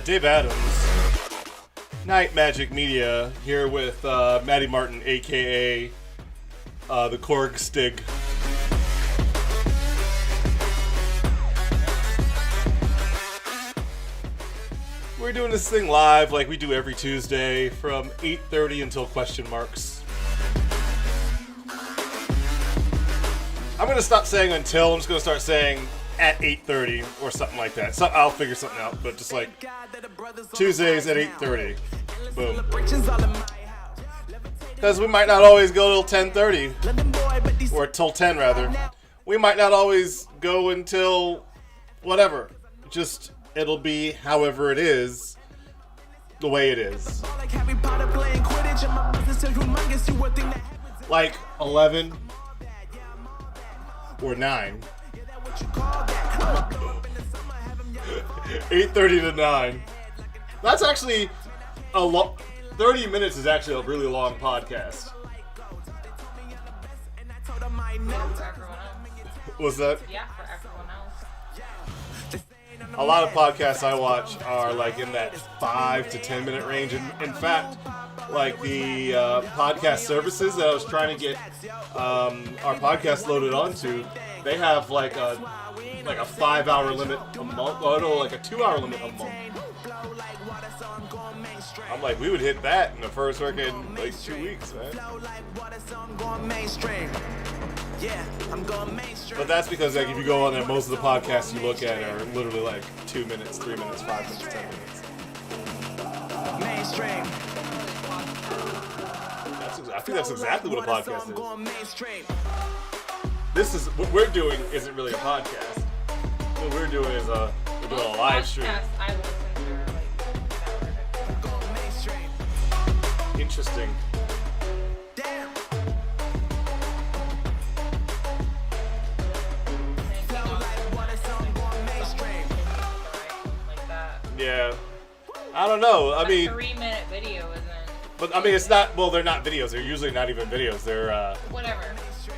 Dave Adams, Night Majik Media, here with Maddie Martin, a.k.a. The Korg Stig. We're doing this thing live like we do every Tuesday from 8:30 until question marks. I'm going to stop saying until, I'm just going to start saying at 8:30 or something like that. So I'll figure something out, but just like Tuesdays at 8:30. Boom. Because we might not always go till 10:30, or till 10 rather. We might not always go until whatever. Just, it'll be however it is, the way it is. Like 11 or 9. 8:30 to 9. That's actually a long. 30 minutes is actually a really long podcast. What's that? Yeah, for everyone else. A lot of podcasts I watch are like in that 5 to 10 minute range. And in fact, like the podcast services that I was trying to get our podcast loaded onto, they have like a 5-hour limit a month. Oh no, like a 2-hour limit a month. I'm like, we would hit that in the first freaking like 2 weeks, man. But that's because like if you go on there, most of the podcasts you look at are literally like 2 minutes, 3 minutes, 5 minutes, 10 minutes. Mainstream. I think that's exactly what a podcast is. This is what we're doing. Isn't really a podcast. What we're doing is we're doing a live stream. I listen to Interesting. Yeah. I don't know. I mean, 3-minute video isn't. But I mean, it's not. Well, they're not videos. They're usually not even videos. They're whatever.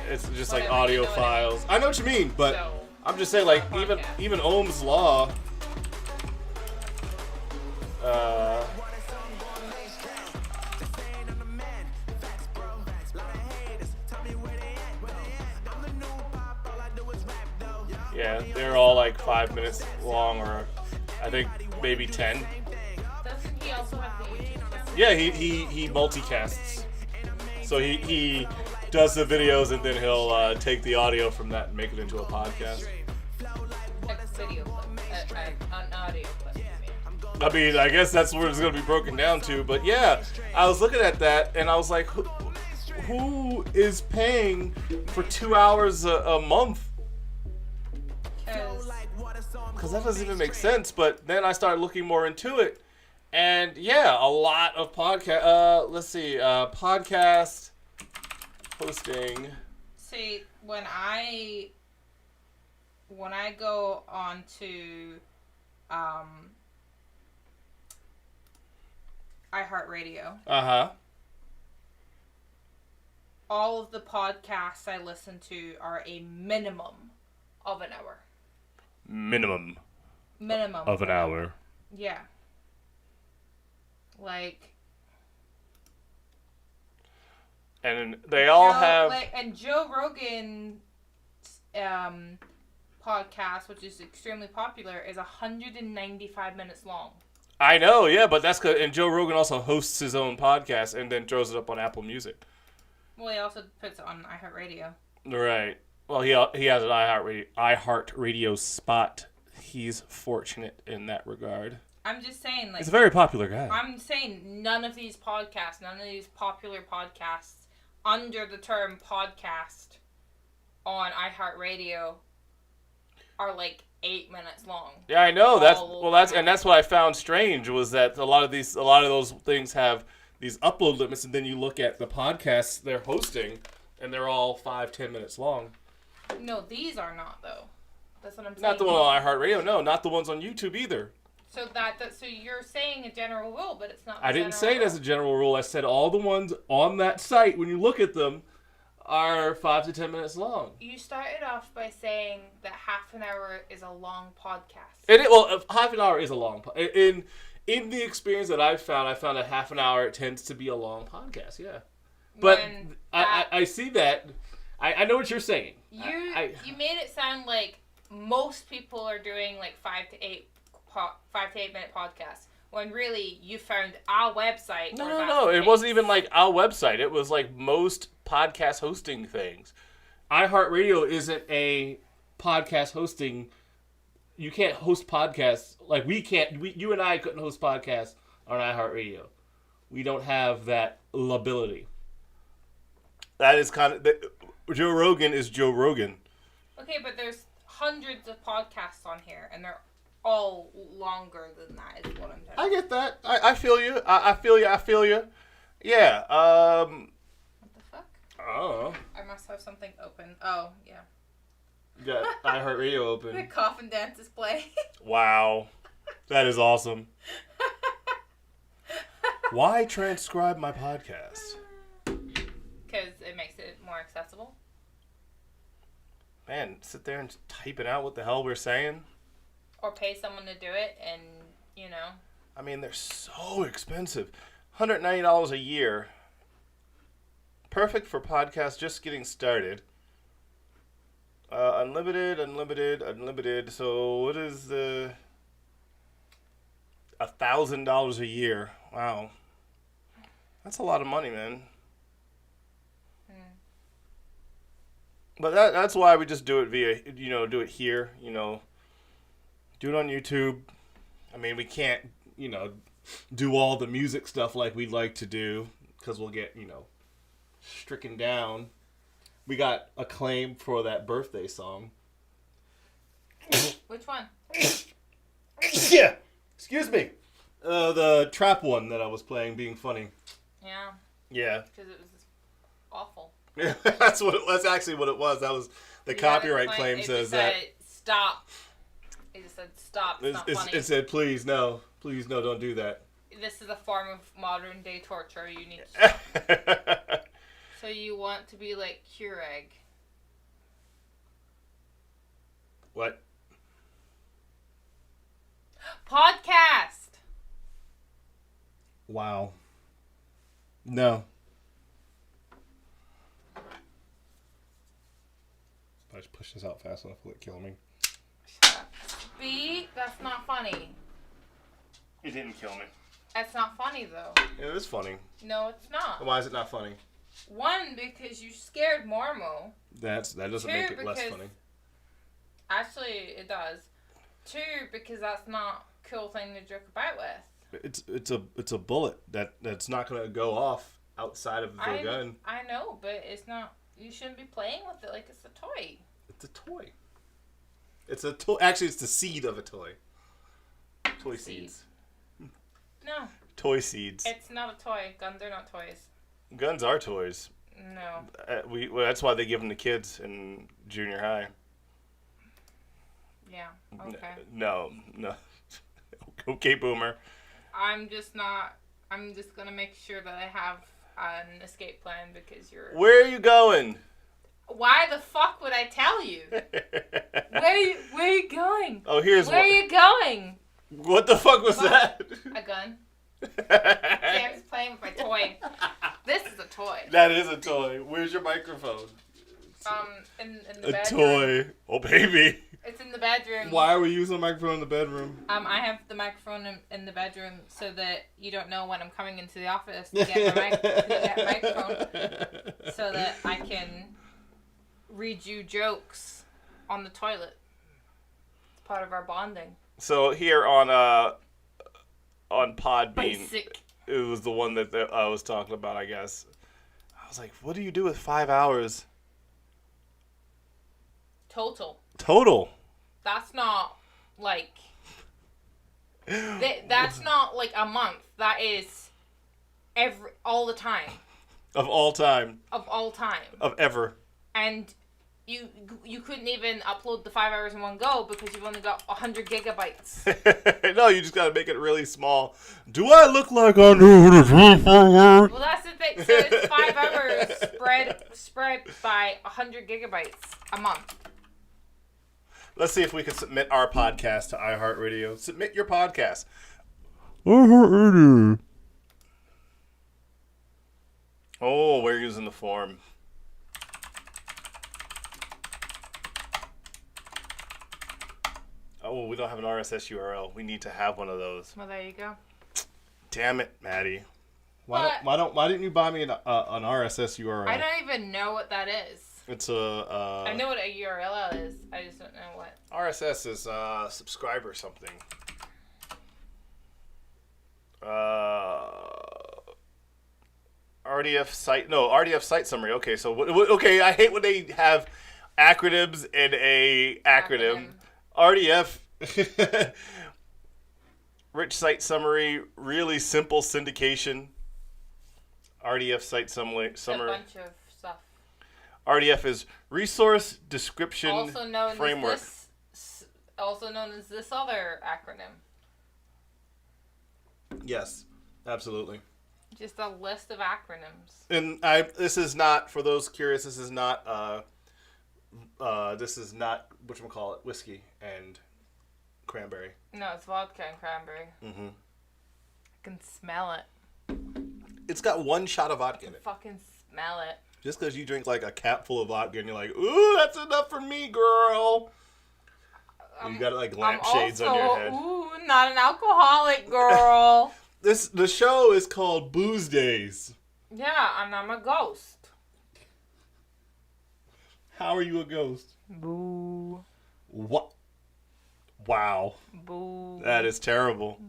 It's just like Whatever, audio you know files. I know what you mean, but So, I'm just saying, like even Ohm's law. Yeah, they're all like 5 minutes long, or I think maybe 10. doesn't he also have the YouTube channel? Yeah, he multicasts. So he does the videos and then he'll take the audio from that and make it into a podcast. Video clip. An audio clip. I mean, I guess that's where it's going to be broken down to. But yeah, I was looking at that and I was like, who is paying for 2 hours a month? Because that doesn't even make sense. But then I started looking more into it. And yeah, a lot of podcast. Let's see, podcast hosting. See, when I go on to iHeartRadio, all of the podcasts I listen to are a minimum of an hour. Minimum Of an hour. Yeah. Like. And they all have. And Joe Rogan's podcast, which is extremely popular, is 195 minutes long. I know, yeah, but that's good. And Joe Rogan also hosts his own podcast and then throws it up on Apple Music. Well, he also puts it on iHeartRadio. Right. Well, he has an iHeartRadio spot. He's fortunate in that regard. I'm just saying, like, he's a very popular guy. I'm saying none of these popular podcasts under the term podcast on iHeartRadio are like 8 minutes long. Yeah, I know. That's what I found strange was that a lot of those things have these upload limits, and then you look at the podcasts they're hosting, and they're all 5-10 minutes long. No, these are not though. That's what I'm saying. Not the one on iHeartRadio. No, not the ones on YouTube either. So so you're saying a general rule, but it's not. I didn't say it as a general rule. I said all the ones on that site, when you look at them, are 5 to 10 minutes long. You started off by saying that half an hour is a long podcast. Well, half an hour is a long in the experience that I found a half an hour tends to be a long podcast. Yeah, but I see that. I know what you're saying. You made it sound like most people are doing like 5 to 8 minute podcasts, when really you found our website. No. It wasn't even like our website. It was like most podcast hosting things. iHeartRadio isn't a podcast hosting. You can't host podcasts like we can't. You and I couldn't host podcasts on iHeartRadio. We don't have that ability. That is kind of Joe Rogan is Joe Rogan. Okay, but there's hundreds of podcasts on here, and they're all longer than that. Is what I'm saying. I get that. I feel you. I feel you. Yeah. What the fuck? Oh. I must have something open. Oh yeah. You got iHeartRadio open. The coffin dance is playing. Wow. That is awesome. Why transcribe my podcast? Because it makes it more accessible. Man, sit there and type it out what the hell we're saying. Or pay someone to do it, and, you know. I mean, they're so expensive. $190 a year. Perfect for podcasts just getting started. Unlimited. So what is the... $1,000 a year. Wow. That's a lot of money, man. But that's why we just do it via, do it here, do it on YouTube. I mean, we can't, do all the music stuff like we'd like to do, because we'll get, stricken down. We got acclaim for that birthday song. Which one? Yeah. Excuse me. The trap one that I was playing, being funny. Yeah. Yeah. Because it was awful. That's actually what it was. That was the copyright claim says that. Stop. It just said stop. It's not funny. It said please no, don't do that. This is a form of modern day torture. You need to. So you want to be like Keurig? What? Podcast. Wow. No. I just push this out fast enough will it kill me. Shut up. B, that's not funny. It didn't kill me. That's not funny though. It is funny. No, it's not. Why is it not funny? One, because you scared Marmo. That doesn't make it less funny. Actually, it does. Two, because that's not a cool thing to joke about with. It's a bullet that's not gonna go off outside of the gun. I know, but it's not. You shouldn't be playing with it like it's a toy. It's a toy. It's a toy. Actually, it's the seed of a toy. Toy seeds. No. Toy seeds. It's not a toy. Guns are not toys. Guns are toys. No. That's why they give them to kids in junior high. Yeah. Okay. No. Okay, boomer. I'm just gonna make sure that I have an escape plan because you're... Where are you going? Why the fuck would I tell you? Where are you going? Oh, here's Where are you going? What the fuck was that? A gun. Sam's playing with my toy. This is a toy. That is a toy. Where's your microphone? In the bedroom. A toy. Oh, baby. It's in the bedroom. Why are we using a microphone in the bedroom? I have the microphone in the bedroom so that you don't know when I'm coming into the office to get my microphone, so that I can read you jokes on the toilet. It's part of our bonding. So here on Podbean, Basic. It was the one that I was talking about, I guess. I was like, what do you do with 5 hours? Total. That's not like... That's not like a month. That is all the time. Of all time. Of all time. Of ever. And you couldn't even upload the 5 hours in one go because you've only got 100 gigabytes. No, you just gotta make it really small. Do I look like I know what it's for? Well, that's the thing. So it's 5 hours spread by 100 gigabytes a month. Let's see if we can submit our podcast to iHeartRadio. Submit your podcast. iHeartRadio. Oh, we're using the form. Oh, we don't have an RSS URL. We need to have one of those. Well, there you go. Damn it, Maddie. Why didn't you buy me an RSS URL? I don't even know what that is. It's a. I know what a URL is. I just don't know what. RSS is subscriber something. RDF site summary. Okay, so okay, I hate when they have acronyms in a acronym. RDF. Rich site summary, really simple syndication. RDF site summary. A bunch of stuff. RDF is resource description framework. Also known as this other acronym. Yes, absolutely. Just a list of acronyms. And this is not, for those curious, this is not whatchamacallit, whiskey and cranberry. No, it's vodka and cranberry. Mm-hmm. I can smell it. It's got one shot of vodka in it. Fucking smell it. Just because you drink like a cap full of vodka and you're like, ooh, that's enough for me, girl. You got like lampshades on your head. Ooh, not an alcoholic, girl. The show is called Boozedays. Yeah, and I'm a ghost. How are you a ghost? Boo. What? Wow. Boo. That is terrible.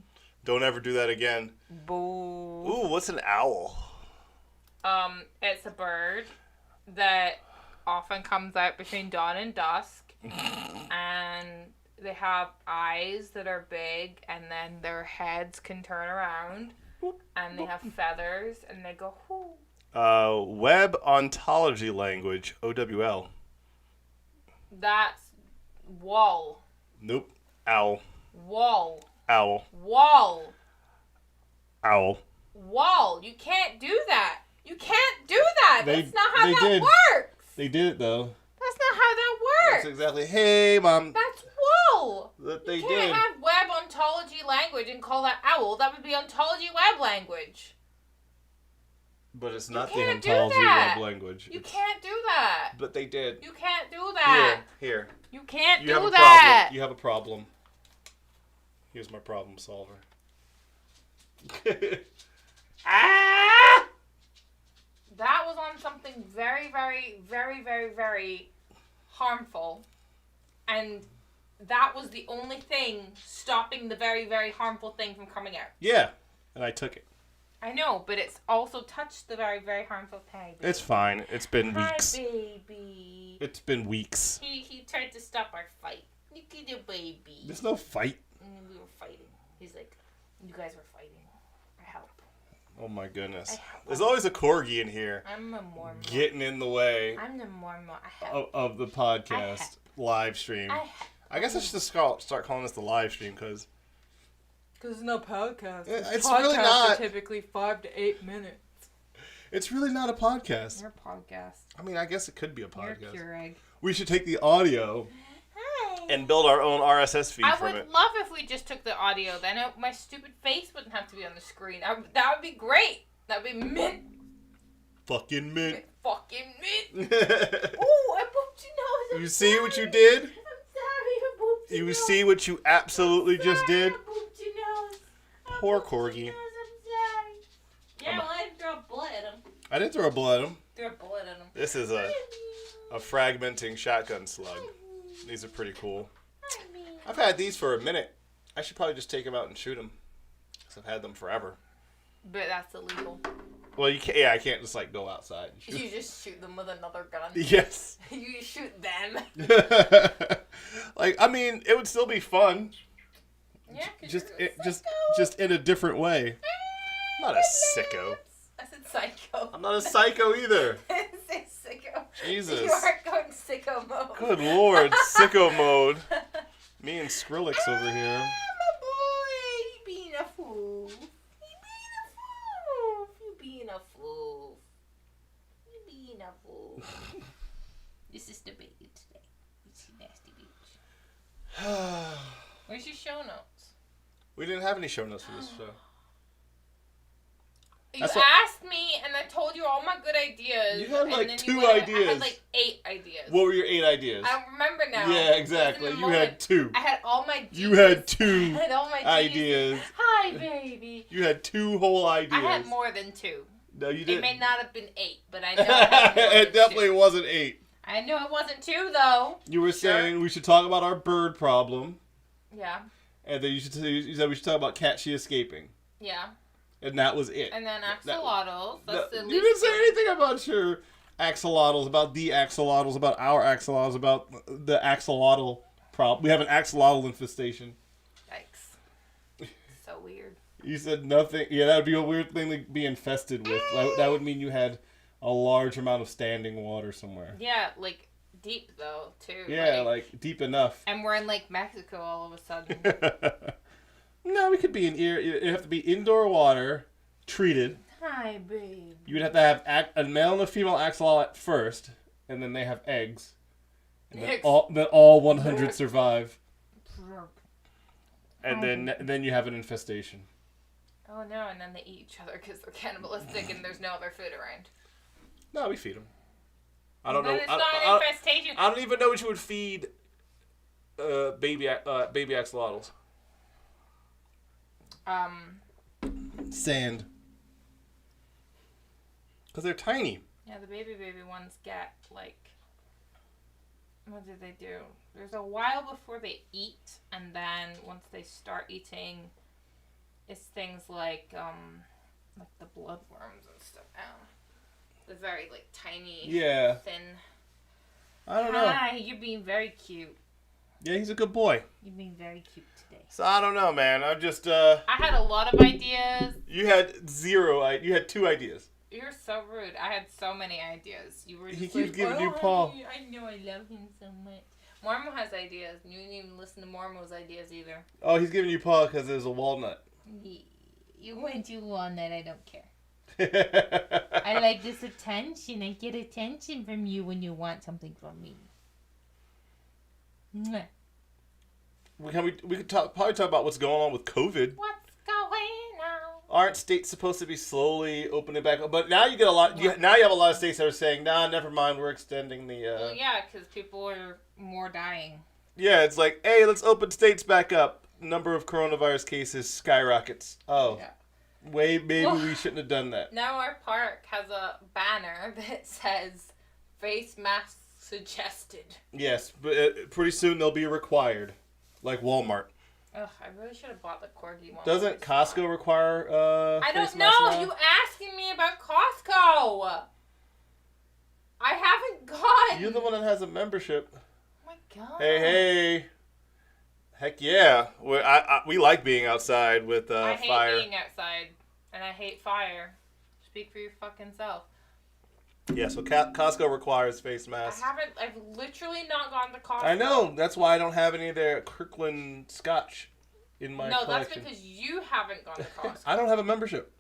Don't ever do that again. Boo. Ooh, what's an owl? It's a bird that often comes out between dawn and dusk. And they have eyes that are big, and then their heads can turn around. And they have feathers, and they go, whoo. Web Ontology Language, OWL. That's wall. Nope. Owl. Wall. Owl. Wall. Owl. Wall. You can't do that. You can't do that. That's not how that works. They did it, though. That's not how that works. That's exactly. Hey, Mom. That's wall. That they you did. can't have web ontology language and call that owl. That would be ontology web language. But it's not the ontology web language. You can't do that. But they did. You can't do that. Here. You can't You do have a that. problem. You have a problem. Here's my problem solver. Ah! That was on something very, very, very, very, very harmful. And that was the only thing stopping the very, very harmful thing from coming out. Yeah. And I took it. I know, but it's also touched the very, very harmful thing. It's fine. It's been weeks. Hi, baby. It's been weeks. He tried to stop our fight. Look at the baby. There's no fight. We were fighting. He's like, you guys were fighting. I help. Oh my goodness. There's always a corgi in here. I'm a Mormon. Getting in the way. I'm the Mormon. I help. Of the podcast live stream. I guess I should just start calling this the live stream because it's no podcast. It's really not. Are typically 5 to 8 minutes. It's really not a podcast. You're a podcast. I mean, I guess it could be a podcast. You're a Keurig. We should take the audio and build our own RSS feed from it. I would love if we just took the audio. Then my stupid face wouldn't have to be on the screen. That would be great. That would be mint. Fucking mint. Fucking mint. Ooh, I booped your nose. You see what you did? I'm sorry, I booped your nose. You see what you absolutely just did? I booped your nose. Poor corgi. I'm sorry. Yeah, well, I didn't throw a bullet at him. I didn't throw a bullet at him. Threw a bullet at him. This is a fragmenting shotgun slug. These are pretty cool. I've had these for a minute. I should probably just take them out and shoot them. Because I've had them forever. But that's illegal. Well, you can't. Yeah, I can't just like go outside and shoot. You just shoot them with another gun. Yes. You shoot them. Like, I mean, it would still be fun. Yeah, just in a different way. I'm not a sicko. I said psycho. I'm not a psycho either. I didn't say sicko. Jesus. You aren't going sicko mode. Good lord, sicko mode. Me and Skrillex over here. My boy, you being a fool. You being a fool. This is the baby today. It's a nasty bitch. Where's your show notes? We didn't have any show notes for this show. You asked me, and I told you all my good ideas. You had like and then 2 I ideas. had like 8 ideas. What were your 8 ideas? I don't remember now. Yeah, exactly. You had 2. I had all my genius. You had 2 I had all my ideas. Hi, baby. You had 2 whole ideas. I had more than 2. No, you didn't. It may not have been 8, but I know I had more It definitely 2. wasn't 8. I know it wasn't 2, though. You were saying we should talk about our bird problem. Yeah. And then you said we should talk about Catchy escaping. Yeah. And that was it. And then axolotls. You didn't say anything about your axolotls, about the axolotls, about our axolotls, about the axolotl problem. We have an axolotl infestation. Yikes. So weird. You said nothing. Yeah, that would be a weird thing to be infested with. That would mean you had a large amount of standing water somewhere. Yeah, like deep though, too. Yeah, like deep enough. And we're in Lake Mexico all of a sudden. No, we could be in it'd have to be indoor water, treated. Hi, babe. You would have to have a male and a female axolotl first, and then they have eggs. And then all 100 survive. And then you have an infestation. Oh no, and then they eat each other because they're cannibalistic and there's no other food around. No, we feed them. I don't know. It's not an infestation. I don't even know what you would feed baby axolotls. Sand. Because they're tiny. Yeah, the baby ones get, like, what do they do? There's a while before they eat, and then once they start eating, it's things like the bloodworms and stuff. The very, like, tiny, thin. I don't know. Hi, you're being very cute. Yeah, he's a good boy. You're being very cute today. So I don't know, man. I'm just. I had a lot of ideas. You had 0. You had 2 ideas. You're so rude. I had so many ideas. You were just he keeps giving you Paul. I know I love him so much. Mormo has ideas. You didn't even listen to Mormo's ideas either. Oh, he's giving you Paul because there's a walnut. You went to walnut. I don't care. I like this attention. I get attention from you when you want something from me. Mwah. We could probably talk about what's going on with COVID. What's going on? Aren't states supposed to be slowly opening back up? But now you get a lot. Now you have a lot of states that are saying, "Nah, never mind. We're extending the." Well, yeah, because people are more dying. Yeah, it's like, hey, let's open states back up. Number of coronavirus cases skyrockets. Oh, yeah. Maybe we shouldn't have done that. Now our park has a banner that says "Face masks suggested." Yes, but pretty soon they'll be required, like Walmart. Ugh, I really should have bought the corgi one. Doesn't Costco require I face don't masks know. now? You asking me about Costco? I haven't gone. You're the one that has a membership. Oh my god. Hey. Heck yeah. We like being outside with fire. I hate being outside, and I hate fire. Speak for your fucking self. Yeah, so Costco requires face masks. I've literally not gone to Costco. I know. That's why I don't have any of their Kirkland Scotch in my collection. No, that's because you haven't gone to Costco. I don't have a membership.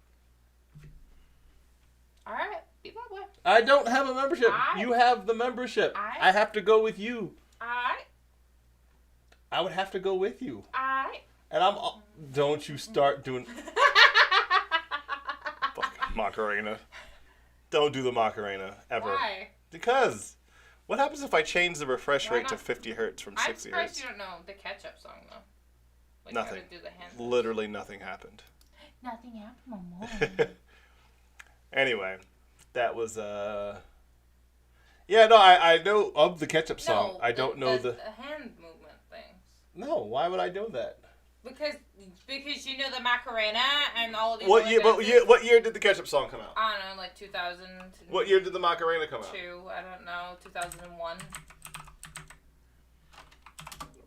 Alright, be that way. I don't have a membership. You have the membership. I have to go with you. I would have to go with you. And don't you start doing... Fucking Macarena. Don't do the Macarena, ever. Why? Because, what happens if I change the refresh rate to 50 hertz from 60 hertz? I'm surprised you don't know the ketchup song, though. Like nothing. How to do the hand Literally nothing happened. Nothing happened, Mama. Anyway, that was, Yeah, no, I know of the ketchup song. I don't know the hand movement things. No, why would I know that? Because you know the Macarena and all of these. What year did the ketchup song come out? I don't know, like 2000. What year did the Macarena come out? I don't know, 2001.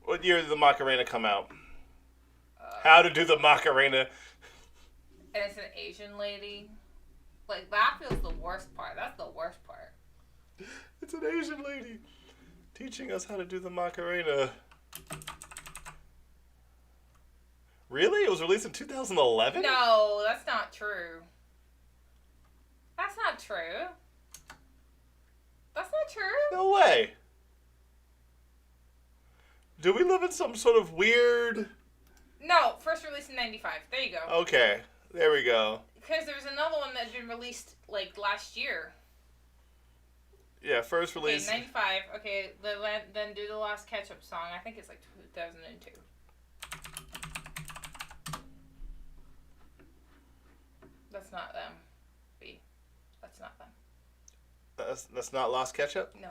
What year did the Macarena come out? How to do the Macarena? And it's an Asian lady. Like that feels the worst part. That's the worst part. It's an Asian lady teaching us how to do the Macarena. Really? It was released in 2011? No, that's not true. That's not true. That's not true. No way. Do we live in some sort of weird... No, first released in 95. There you go. Okay, there we go. because there was another one that had been released, like, last year. Yeah, first release. Okay, 95. Okay, then do the last Ketchup song. I think it's like 2002. That's not them. B. That's not them. That's not Lost Ketchup? No.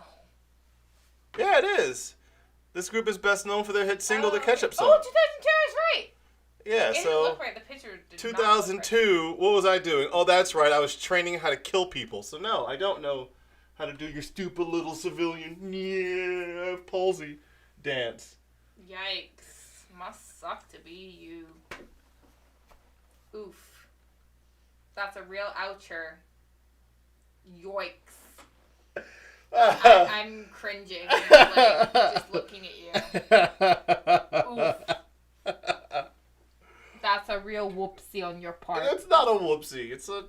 Yeah, it is. This group is best known for their hit single, The Ketchup Song. Oh, 2002 is right. Yeah, It so... didn't look right. The picture did 2002, what was I doing? Oh, that's right. I was training how to kill people. So, no, I don't know how to do your stupid little civilian, yeah, palsy dance. Yikes. Must suck to be you. Oof. That's a real oucher. Yoicks. I'm cringing, like, just looking at you. Oof. That's a real whoopsie on your part. It's not a whoopsie. It's a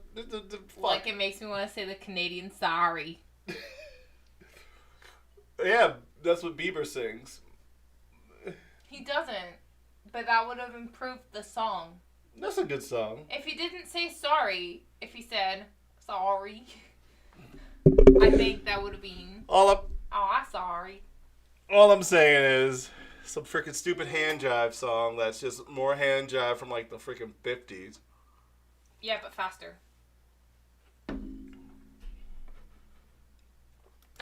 like, it makes me want to say the Canadian sorry. Yeah, that's what Bieber sings. He doesn't. But that would have improved the song. That's a good song. If he didn't say sorry, if he said sorry, I think that would have been. I'm sorry. All I'm saying is some freaking stupid hand jive song that's just more hand jive from like the freaking 50s. Yeah, but faster.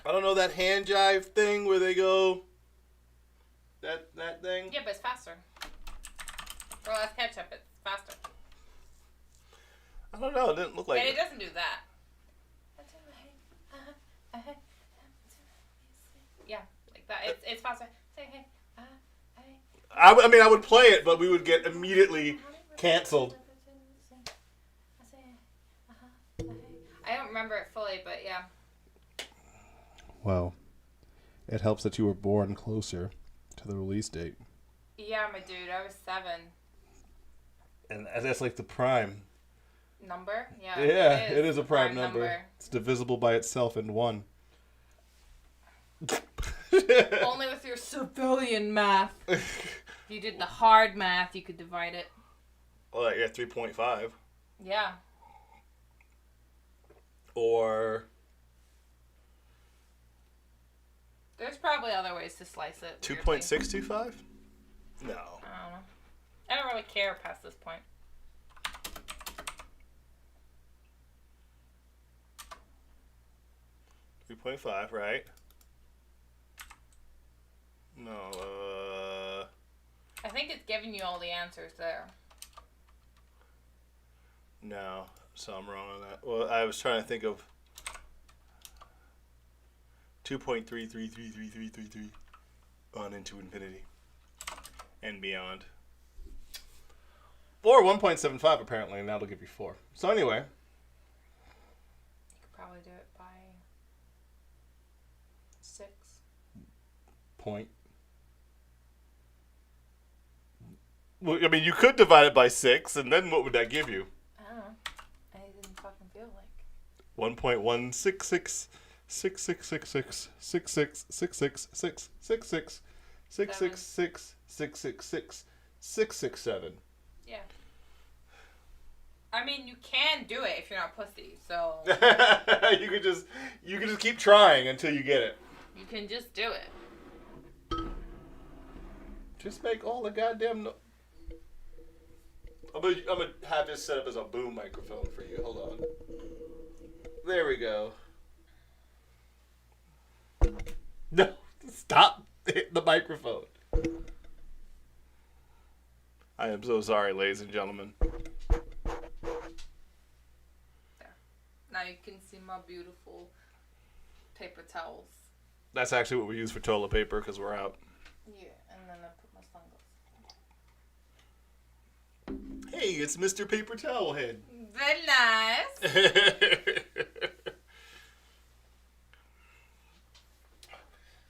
I don't know that hand jive thing where they go. That thing. Yeah, but it's faster. For less Ketchup, it's faster. I don't know. It didn't look like And it. it doesn't do that. Yeah, like that. It's faster. Say hey. I mean, I would play it, but we would get immediately canceled. I don't remember it fully, but yeah. Well, it helps that you were born closer to the release date. Yeah, my dude, I was 7. And that's like the prime. Number? Yeah. Yeah, it is a prime number. It's divisible by itself in 1. Only with your civilian math. If you did the hard math, you could divide it. Well, yeah, 3.5. Yeah. Or... There's probably other ways to slice it. 2.625? No. I don't know. I don't really care past this point. $3.5, right? No, I think it's giving you all the answers there. No, so I'm wrong on that. Well, I was trying to think of 2.333333 on into infinity and beyond. Or 1.75 apparently, and that'll give you 4. So anyway. You could probably do it by 6. Point. Well, I mean, you could divide it by 6, and then what would that give you? I don't know. I didn't fucking feel like. 1.166 6666 6666 666 666 666 667. Yeah. I mean, you can do it if you're not pussy, so... you could just keep trying until you get it. You can just do it. Just make all the goddamn... I'm gonna have this set up as a boom microphone for you. Hold on. There we go. No, stop hitting the microphone. I am so sorry, ladies and gentlemen. There. Now you can see my beautiful paper towels. That's actually what we use for toilet paper because we're out. Yeah, and then I put my sunglasses. Hey, it's Mr. Paper Towel Head. Very nice.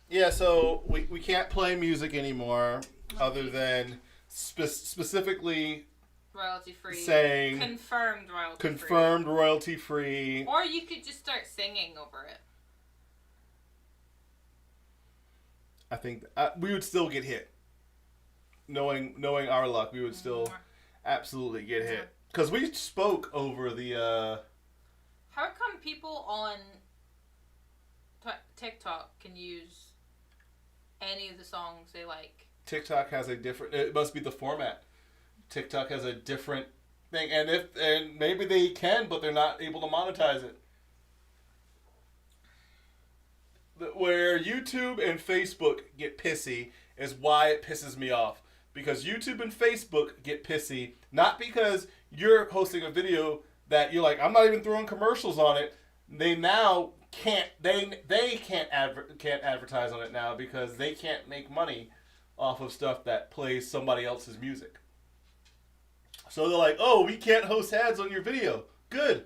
Yeah, so we can't play music anymore other than specifically Royalty free. saying confirmed royalty free. Or you could just start singing over it. I think we would still get hit. Knowing our luck, we would still absolutely get hit. Because we spoke over the... How come people on TikTok can use any of the songs they like? TikTok has a different... It must be the format. TikTok has a different thing. And maybe they can, but they're not able to monetize it. Where YouTube and Facebook get pissy is why it pisses me off. Because YouTube and Facebook get pissy, not because you're hosting a video that you're like, I'm not even throwing commercials on it. They now can't advertise on it now because they can't make money off of stuff that plays somebody else's music. So they're like, oh, we can't host ads on your video. Good.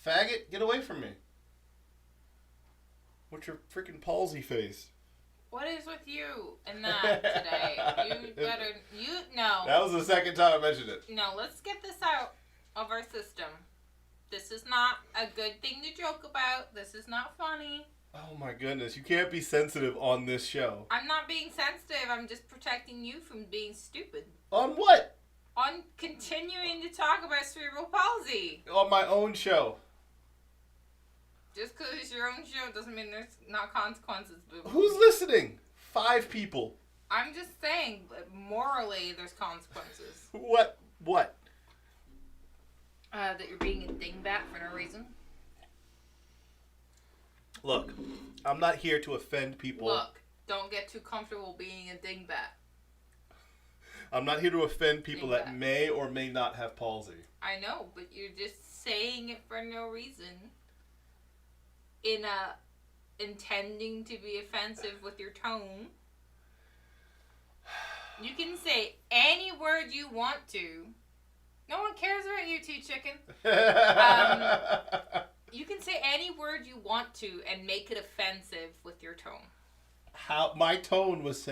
Faggot, get away from me. What's your freaking palsy face? What is with you and that today? No. That was the second time I mentioned it. No, let's get this out of our system. This is not a good thing to joke about. This is not funny. Oh my goodness, you can't be sensitive on this show. I'm not being sensitive. I'm just protecting you from being stupid. On what? On continuing to talk about cerebral palsy. On my own show. Just because it's your own show doesn't mean there's not consequences, boo. Who's listening? 5 people. I'm just saying, morally, there's consequences. What? That you're being a dingbat for no reason. Look, I'm not here to offend people. Look, don't get too comfortable being a dingbat. I'm not here to offend people that may or may not have palsy. I know, but you're just saying it for no reason. Intending to be offensive with your tone. You can say any word you want to. No one cares about you two, chicken. You can say any word you want to and make it offensive with your tone. How my tone was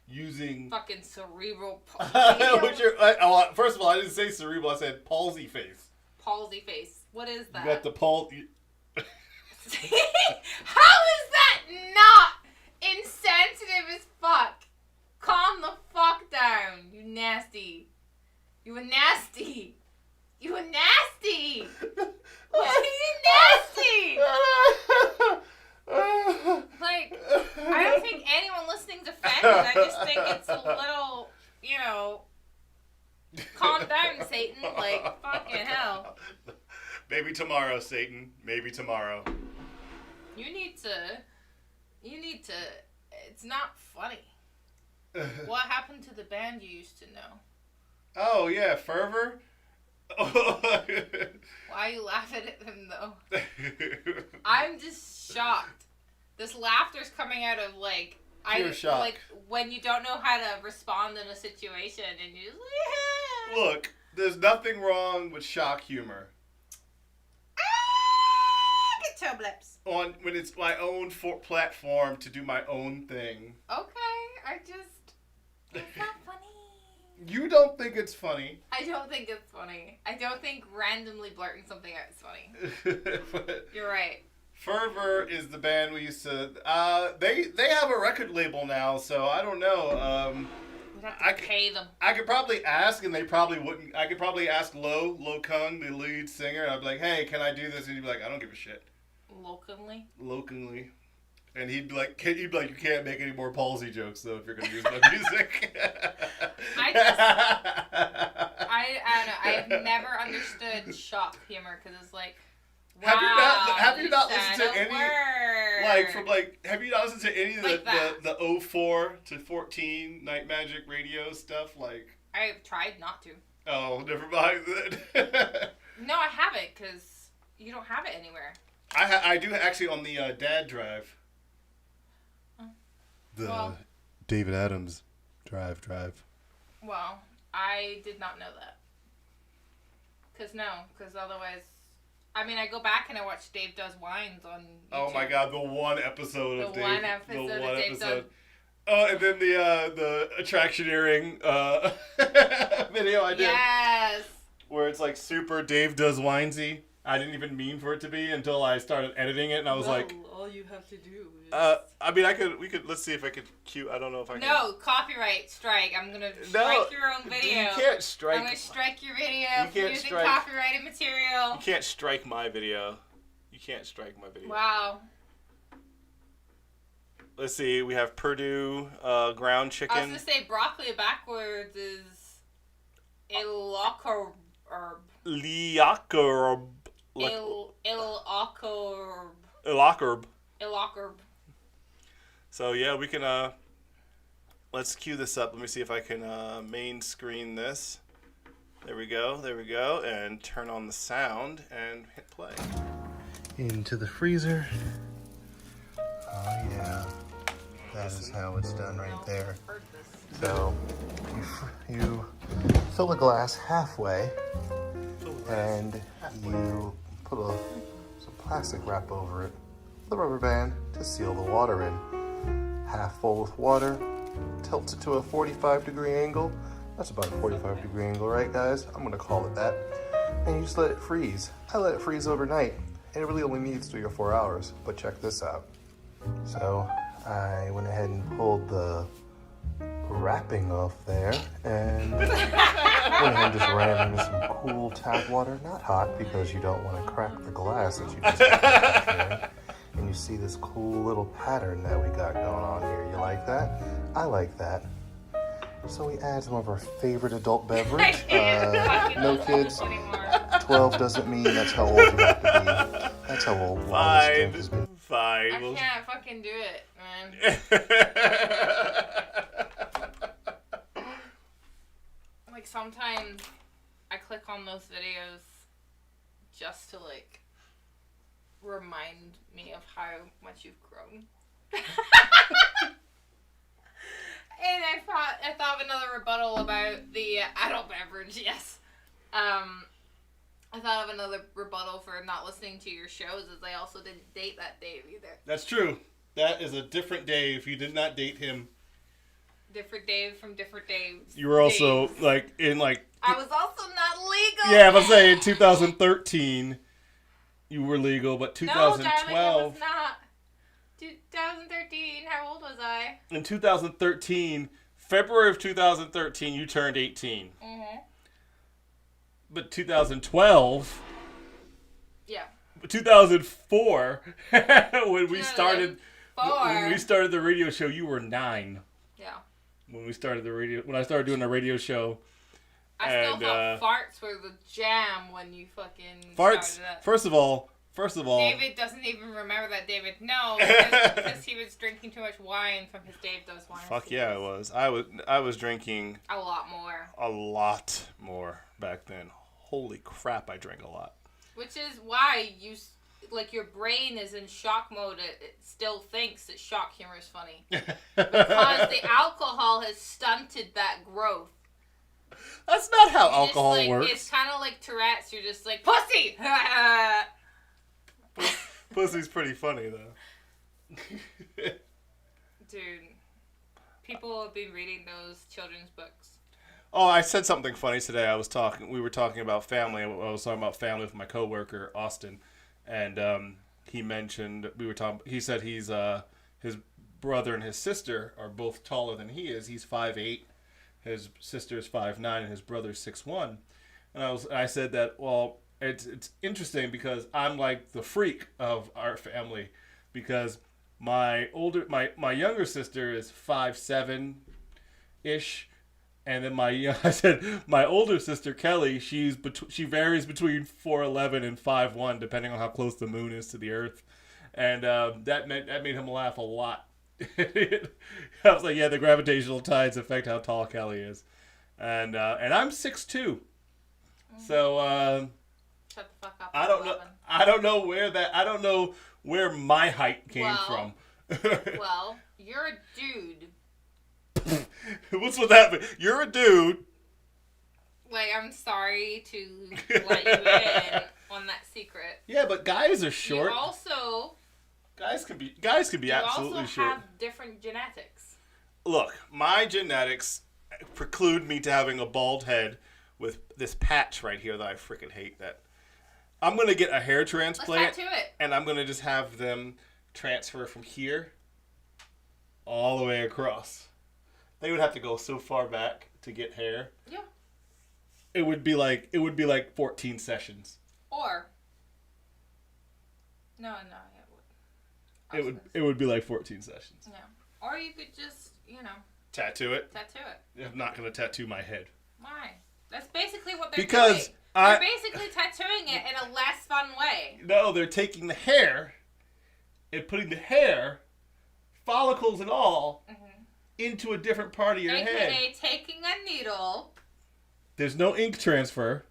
using fucking cerebral palsy. First of all, I didn't say cerebral. I said palsy face. Palsy face. What is that? You got the palsy. How is that not insensitive as fuck? Calm the fuck down, you nasty. You a nasty. You a nasty. Why are you nasty? Like, I don't think anyone listening's offended. I just think it's a little, calm down, Satan. Like, fucking hell. Maybe tomorrow, Satan. Maybe tomorrow. You need to, it's not funny. What happened to the band you used to know? Oh, yeah, Fervor? Why are you laughing at them, though? I'm just shocked. This laughter's coming out of, pure shock. Like, when you don't know how to respond in a situation, and you just, yeah. Look, there's nothing wrong with shock humor. Get toe blips. When it's my own platform to do my own thing. Okay, it's not funny. You don't think it's funny. I don't think it's funny. I don't think randomly blurting something out is funny. You're right. Fervor is the band we used to... They have a record label now, so I don't know. We'd have to pay them. I could probably ask, and they probably wouldn't. I could probably ask Lo Kung, the lead singer, and I'd be like, hey, can I do this? And he'd be like, I don't give a shit. Locally. And he'd be like, you can't make any more palsy jokes, though, if you're going to use my music. I don't know. I've never understood shock humor, because it's like, wow, have you not listened to any, word. Have you not listened to any of Like the 04 to 14 Night Magic radio stuff? I've tried not to. Oh, never mind then. No, I haven't, because you don't have it anywhere. I do actually on the Dad Drive. David Adams Drive. Well, I did not know that. Because otherwise... I mean, I go back and I watch Dave Does Wines on YouTube. Oh my god, the one episode of Dave. The one episode. Oh, and then the attractioneering video I did. Yes! Where it's super Dave Does Winesy. I didn't even mean for it to be until I started editing it, and I was like... all you have to do is... I mean, let's see if I could cue, I don't know if I can. No, copyright strike. I'm gonna strike your own video. You can't strike. I'm gonna strike your video for using strike, copyrighted material. You can't strike my video. You can't strike my video. Wow. Let's see, we have Purdue ground chicken. I was gonna say broccoli backwards is ilocorb. Liacorb. Ilocorb. So yeah, we can let's cue this up. Let me see if I can main screen this. There we go, and turn on the sound and hit play. Into the freezer. Oh yeah, that is how it's done right there. So you fill the glass halfway, and you put some plastic wrap over it, the rubber band to seal the water in. Half full with water, tilts it to a 45-degree angle. That's about a 45-degree angle, right, guys? I'm gonna call it that. And you just let it freeze. I let it freeze overnight, and it really only needs 3 or 4 hours. But check this out. So I went ahead and pulled the wrapping off there, and went ahead and just ran into some cool tap water. Not hot, because you don't want to crack the glass that you just put there. And you see this cool little pattern that we got going on here. You like that? I like that. So we add some of our favorite adult beverage. No kids. 12 doesn't mean that's how old you have to be. That's how old Fine. I can't fucking do it, man. Like, sometimes I click on those videos just to, like, remind me of how much you've grown. And I thought of another rebuttal about the adult beverage, yes. I thought of another rebuttal for not listening to your shows, as I also didn't date that Dave either. That's true. That is a different Dave. You did not date him. Different Dave from different Daves. You were also, I was also not legal. Yeah, I was saying 2013, you were legal, but 2012... No, darling, I was not. 2013, how old was I? In 2013, February of 2013, you turned 18. Mm-hmm. But 2012... Yeah. 2004, when we started the radio show, you were 9. Yeah. When I started doing a radio show. I still thought farts were the jam when you fucking farts. Started it. First of all, David doesn't even remember that. David, no, because he was drinking too much wine from his Dave Does Wine. Fuck yeah, I was. I was drinking a lot more. A lot more back then. Holy crap, I drank a lot. Which is why your brain is in shock mode. It still thinks that shock humor is funny. Because the alcohol has stunted that growth. That's not how alcohol works. It's kind of like Tourette's. You're just like, pussy! Pussy's pretty funny, though. Dude, people have been reading those children's books. Oh, I said something funny today. We were talking about family. I was talking about family with my coworker, Austin. And he mentioned, he said his brother and his sister are both taller than he is. He's 5'8". His sister's 5'9", and his brother's 6'1". And I said that, well, it's interesting because I'm like the freak of our family, because my younger sister is 5'7"-ish, and then my older sister Kelly, she varies between 4'11" and 5'1", depending on how close the moon is to the Earth, and that made him laugh a lot. I was like, yeah, the gravitational tides affect how tall Kelly is, and I'm 6'2", so shut the fuck up. I don't know where my height came from. Well, you're a dude. What's with that? You're a dude. Like, I'm sorry to let you in on that secret. Yeah, but guys are short. Guys can be absolutely short. You also have different genetics. Look, my genetics preclude me to having a bald head with this patch right here that I freaking hate. That I'm gonna get a hair transplant. Let's get to it. And I'm gonna just have them transfer from here all the way across. They would have to go so far back to get hair. Yeah. It would be like 14 sessions. Or no, it would be like 14 sessions. Yeah. Or you could just, tattoo it. Tattoo it. I'm not gonna tattoo my head. Why? That's basically what they're because doing. They're basically tattooing it in a less fun way. No, they're taking the hair and putting the hair, follicles and all, into a different part of your head. AKA taking a needle. There's no ink transfer.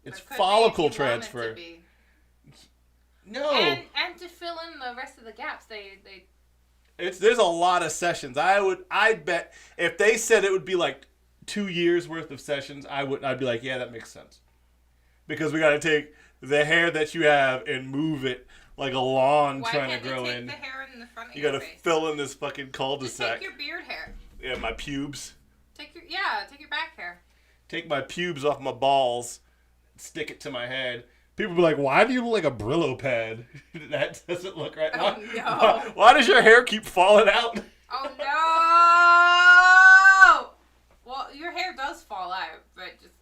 It's follicle transfer. It to be. No. And to fill in the rest of the gaps, there's a lot of sessions. I'd bet if they said it would be like 2 years worth of sessions, I'd be like, yeah, that makes sense. Because we got to take the hair that you have and move it like a lawn trying to grow in. Why can't you take the hair in the front of you your gotta face? fill in this fucking cul-de-sac. Just take your beard hair. Yeah, my pubes. Take your back hair. Take my pubes off my balls, stick it to my head. People be like, why do you look like a Brillo pad? That doesn't look right. Oh, no. Why does your hair keep falling out? Oh, no! Well, your hair does fall out, but just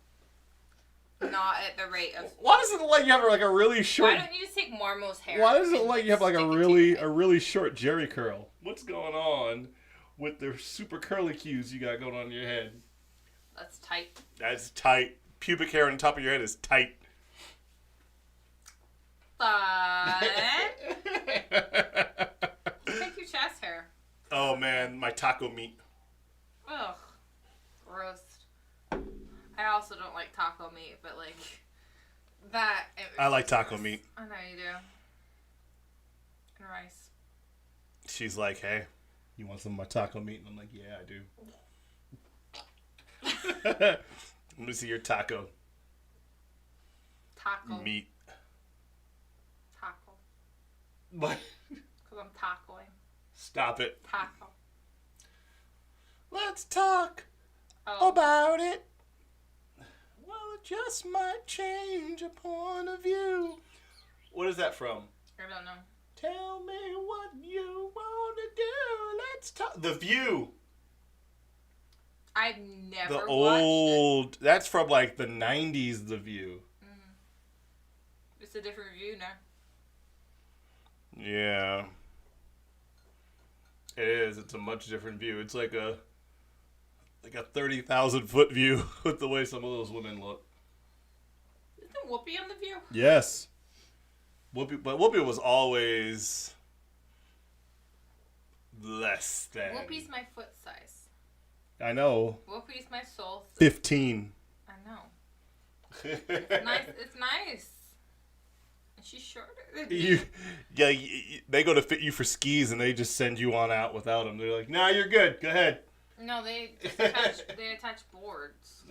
not at the rate of... Why does it look like you have like a really short... Why don't you just take Marmo's hair? Why does it look like you have like a really short Jerry curl? What's going on with the super curly cues you got going on in your head? That's tight. That's tight. Pubic hair on the top of your head is tight. Fun. Take your chest hair. Oh man, my taco meat. Ugh. Gross. I also don't like taco meat, but like that. I like taco meat. I know you do. And rice. She's like, hey, you want some of my taco meat? And I'm like, yeah, I do. Let me see your taco. Taco. Meat. Taco. What? Because I'm tacoing. Stop it. Taco. Let's talk about it. Well, it just might change a point of view. What is that from? I don't know. Tell me what you want to do. Let's talk. The View. I've never The watched old. That's from like the 90s, The View. It's a different view now. Yeah. It is. It's a much different view. It's like a 30,000 foot view with the way some of those women look. Isn't Whoopi on The View? Yes. Whoopi was always less than. Whoopi's my foot size. I know. Whoopi's my soul size. 15. I know. It's nice. It's nice. And she's shorter than me. They go to fit you for skis and they just send you on out without them. They're like, nah, you're good. Go ahead. No, they attach boards.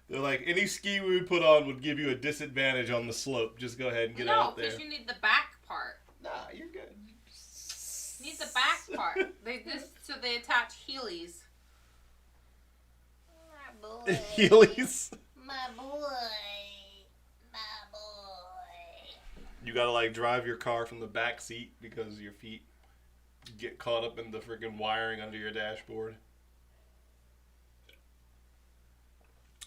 They're like, any ski we would put on would give you a disadvantage on the slope. Just go ahead and get out there. No, because you need the back part. Nah, you're good. You need the back part. So they attach Heelys. My boy. Heelys? My boy. My boy. You gotta like drive your car from the back seat because your feet get caught up in the freaking wiring under your dashboard.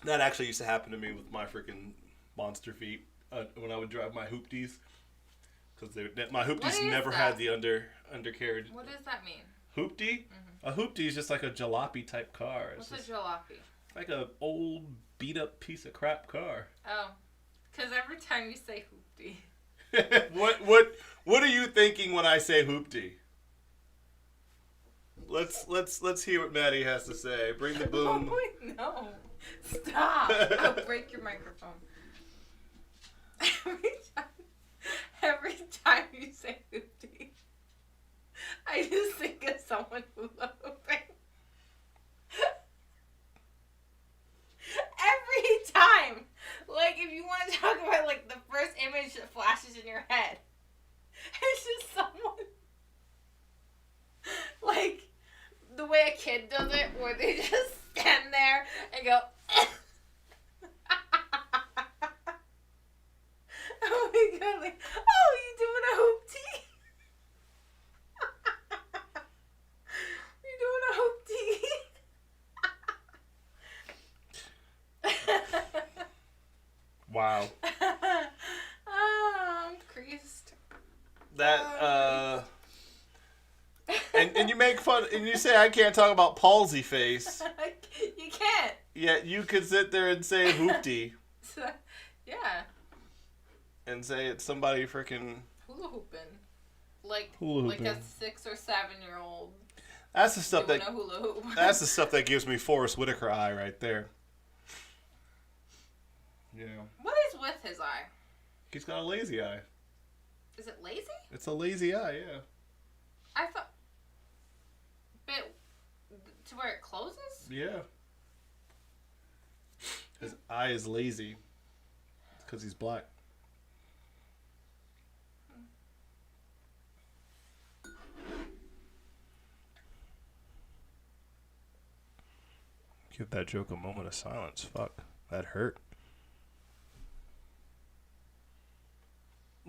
That actually used to happen to me with my freaking monster feet when I would drive my hoopties. Because my hoopties never had the undercarriage. What does that mean? Hoopty? Mm-hmm. A hoopty is just like a jalopy type car. What's a jalopy? Like a old beat up piece of crap car. Oh, because every time you say hoopty. What are you thinking when I say hoopty? Let's hear what Maddie has to say. Bring the boom. Oh, no. Stop. I'll break your microphone. Every time you say hoopty, I just think of someone hula hooping. Every time. Like, if you want to talk about, like, the first image that flashes in your head, it's just someone, like, the way a kid does it, where they just stand there and go, oh my god, like, oh, you doing a hoopty? Wow. Oh, I'm creased. That, and you make fun, and you say I can't talk about palsy face. You can't. Yet you could sit there and say hoopty. Yeah. And say it's somebody freaking Hula hooping. Like a 6 or 7-year-old. That's the stuff doing a hula hoop. That's the stuff that gives me Forrest Whitaker eye right there. Yeah. What is with his eye? He's got a lazy eye. Is it lazy? It's a lazy eye, yeah. I thought... But... To where it closes? Yeah. His eye is lazy. It's because he's black. Give that joke a moment of silence. Fuck. That hurt.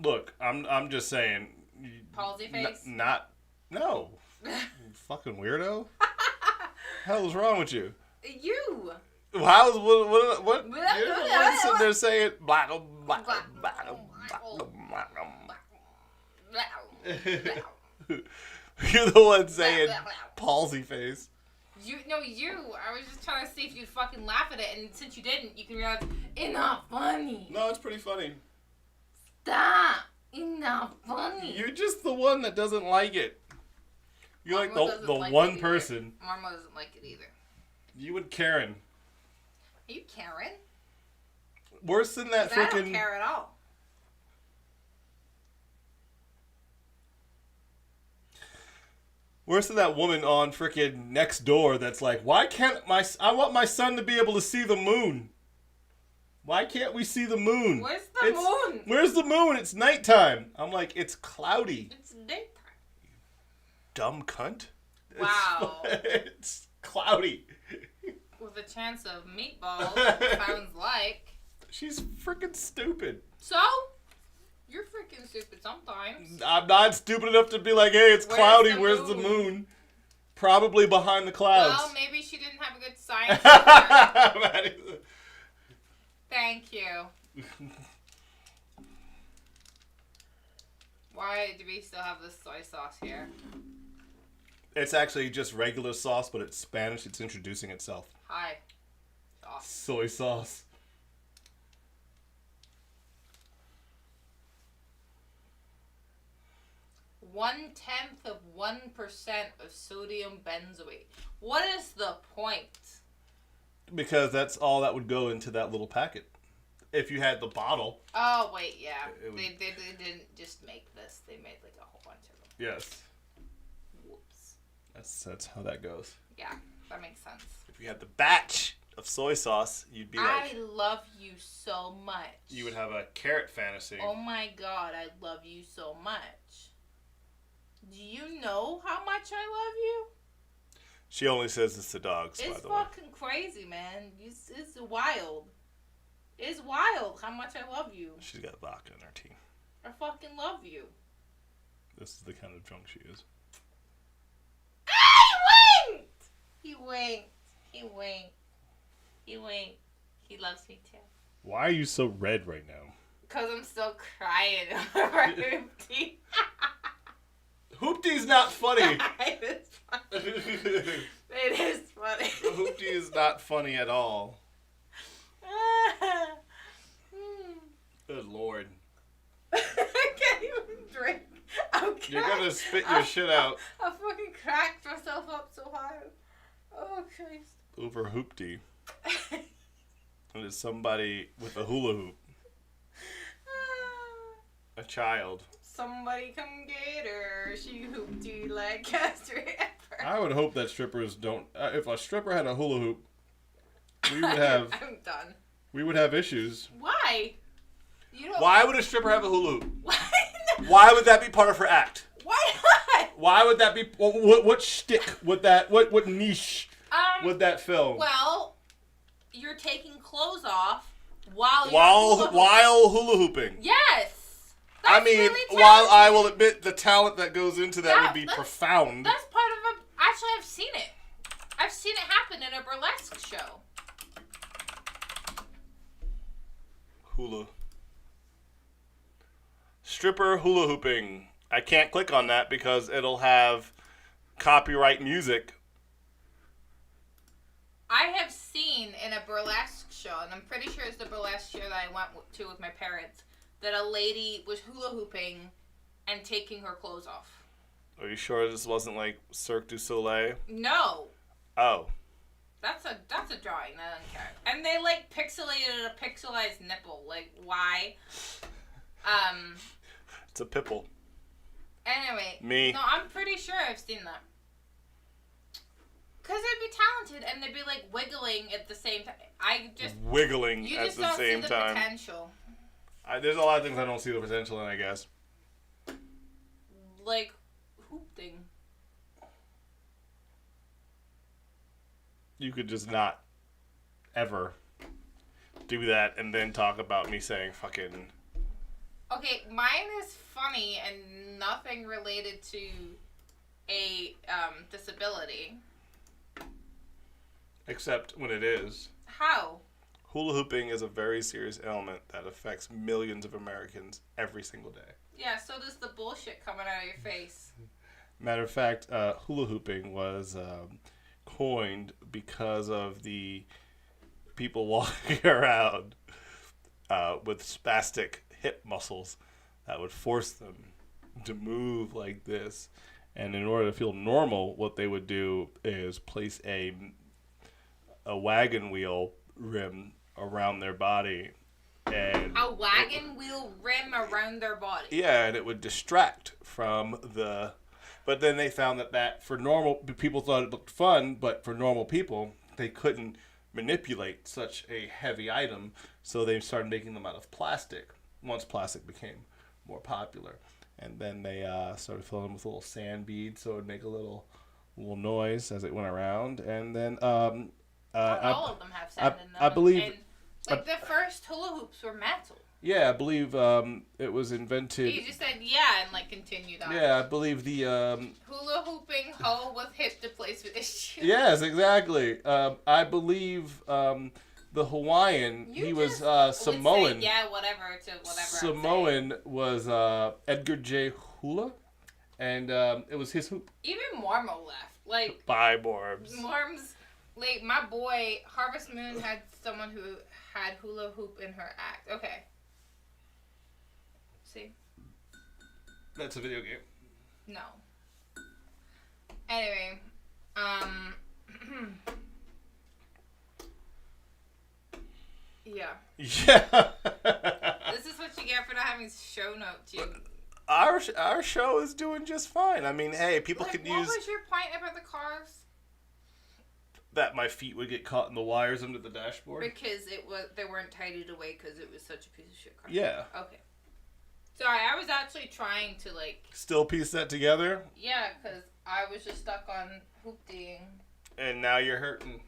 Look, I'm just saying. Palsy face? No. You fucking weirdo. Hell is wrong with you? You. How's what? You're the one sitting there saying black. You're the one saying palsy face. You. I was just trying to see if you'd fucking laugh at it, and since you didn't, you can realize it's not funny. No, it's pretty funny. Stop. It's not funny. You're just the one that doesn't like it. You're like the one person. Marmo doesn't like it either. You and Karen. Are you Karen? Worse than that freaking. I don't care at all. Worse than that woman on freaking Next Door that's like, why can't I want my son to be able to see the moon. Why can't we see the moon? Where's the moon? Where's the moon? It's nighttime. I'm like, it's cloudy. It's daytime. Dumb cunt. Wow. It's cloudy. With a chance of meatballs, sounds like. She's freaking stupid. So? You're freaking stupid sometimes. I'm not stupid enough to be like, hey, it's cloudy. Where's the moon? Probably behind the clouds. Well, maybe she didn't have a good science teacher. Thank you. Why do we still have this soy sauce here? It's actually just regular sauce, but it's Spanish. It's introducing itself. Hi. Sauce. Soy sauce. One-tenth of 1% of sodium benzoate. What is the point? Because that's all that would go into that little packet. If you had the bottle. Oh, wait, yeah. They didn't just make this. They made like a whole bunch of them. Yes. Whoops. That's how that goes. Yeah, that makes sense. If you had the batch of soy sauce, you'd be like... I love you so much. You would have a carrot fantasy. Oh my god, I love you so much. Do you know how much I love you? She only says this to dogs, by the way. It's fucking crazy, man. It's wild. It's wild how much I love you. She's got vodka in her tea. I fucking love you. This is the kind of drunk she is. Ah, he winked. He winked. He loves me too. Why are you so red right now? Because I'm still crying over Hoopty. Hoopty's not funny. It is funny. It is funny. Hoopty is not funny at all. Good lord. I can't even drink. You're gonna spit your shit out. I fucking cracked myself up so hard. Oh, Christ. Over Hoopty. And it's somebody with a hula hoop. A child. Somebody come get her. She hoopty like a stripper. I would hope that strippers don't... if a stripper had a hula hoop, we would have... I'm done. We would have issues. Why? Why would a stripper have a hula hoop? Why? Why would that be part of her act? Why not? Why would that be... What shtick would that... What niche would that fill? Well, you're taking clothes off while hula hooping. Yes. I mean, really while I will admit the talent that goes into that would be profound. That's part of a... Actually, I've seen it. I've seen it happen in a burlesque show. hula. Stripper hula hooping. I can't click on that because it'll have copyright music. I have seen in a burlesque show, and I'm pretty sure it's the burlesque show that I went to with my parents, that a lady was hula hooping and taking her clothes off. Are you sure this wasn't like Cirque du Soleil? No. Oh. That's a drawing. I don't care. And they like pixelated a pixelized nipple. Like, why? It's a pipple. Anyway. Me. No, I'm pretty sure I've seen that. Because they'd be talented and they'd be like wiggling at the same time. Wiggling you at just the don't same see the time. potential. There's a lot of things I don't see the potential in, I guess. Like hooping. You could just not ever do that and then talk about me saying fucking... Okay, mine is funny and nothing related to a disability. Except when it is. How? Hula hooping is a very serious ailment that affects millions of Americans every single day. Yeah, so does the bullshit coming out of your face. Matter of fact, hula hooping was coined because of the people walking around with spastic hip muscles that would force them to move like this. And in order to feel normal, what they would do is place a wagon wheel rim around their body. And a wagon wheel rim around their body. Yeah, and it would distract from the... But then they found that for normal people thought it looked fun, but for normal people, they couldn't manipulate such a heavy item, so they started making them out of plastic once plastic became more popular. And then they started filling them with little sand beads, so it would make a little noise as it went around. And then... all of them have sand in them. I believe... And, the first hula hoops were metal. Yeah, I believe it was invented... You just said yeah and, continued on. Yeah, I believe the... hula hooping hoe with hip displacement issue. Yes, exactly. I believe the Hawaiian, he was Samoan. Say, yeah, whatever to whatever Samoan was Edgar J. Hula, and it was his hoop. Even Mormo left. Bye, Morbs. Morms, my boy, Harvest Moon had someone who had hula hoop in her act. Okay. See? That's a video game. No. Anyway, yeah. Yeah. This is what you get for not having show notes. Our show is doing just fine. I mean, hey, people could use... What was your point about the cars? That my feet would get caught in the wires under the dashboard. Because they weren't tidied away because it was such a piece of shit car. Yeah. Okay. Sorry, I was actually trying to Still piece that together? Yeah, because I was just stuck on hooptying. And now you're hurting.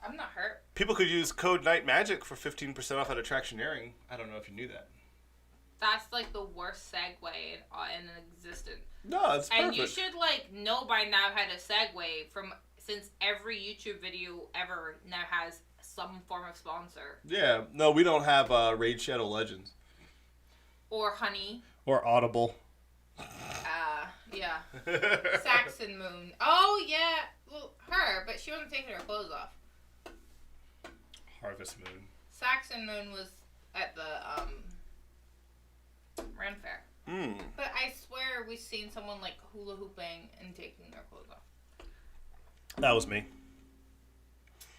I'm not hurt. People could use code Night Magic for 15% off at Attractioneering. I don't know if you knew that. That's the worst segue in existence. No, it's perfect. And you should know by now how to segue since every YouTube video ever now has some form of sponsor. Yeah, no, we don't have Raid Shadow Legends. Or Honey. Or Audible. Yeah. Saxon Moon. Oh, yeah. Well, her, but she wasn't taking her clothes off. Harvest Moon. Saxon Moon was at the Ren Fair. But I swear we've seen someone hula hooping and taking their clothes off. That was me.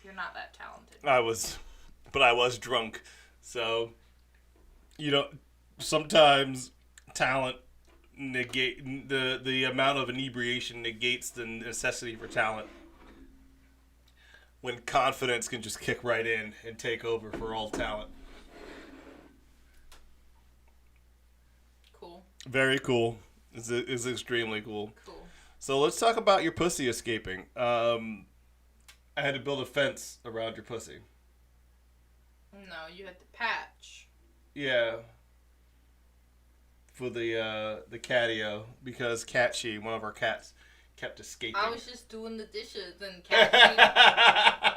You're not that talented. I was drunk. So, sometimes talent the amount of inebriation negates the necessity for talent. When confidence can just kick right in and take over for all talent. Cool. Very cool. It's extremely cool. Cool. So let's talk about your pussy escaping. I had to build a fence around your pussy. No, you had to patch. Yeah. For the catio, because Catchy, one of our cats, kept escaping. I was just doing the dishes and Catchy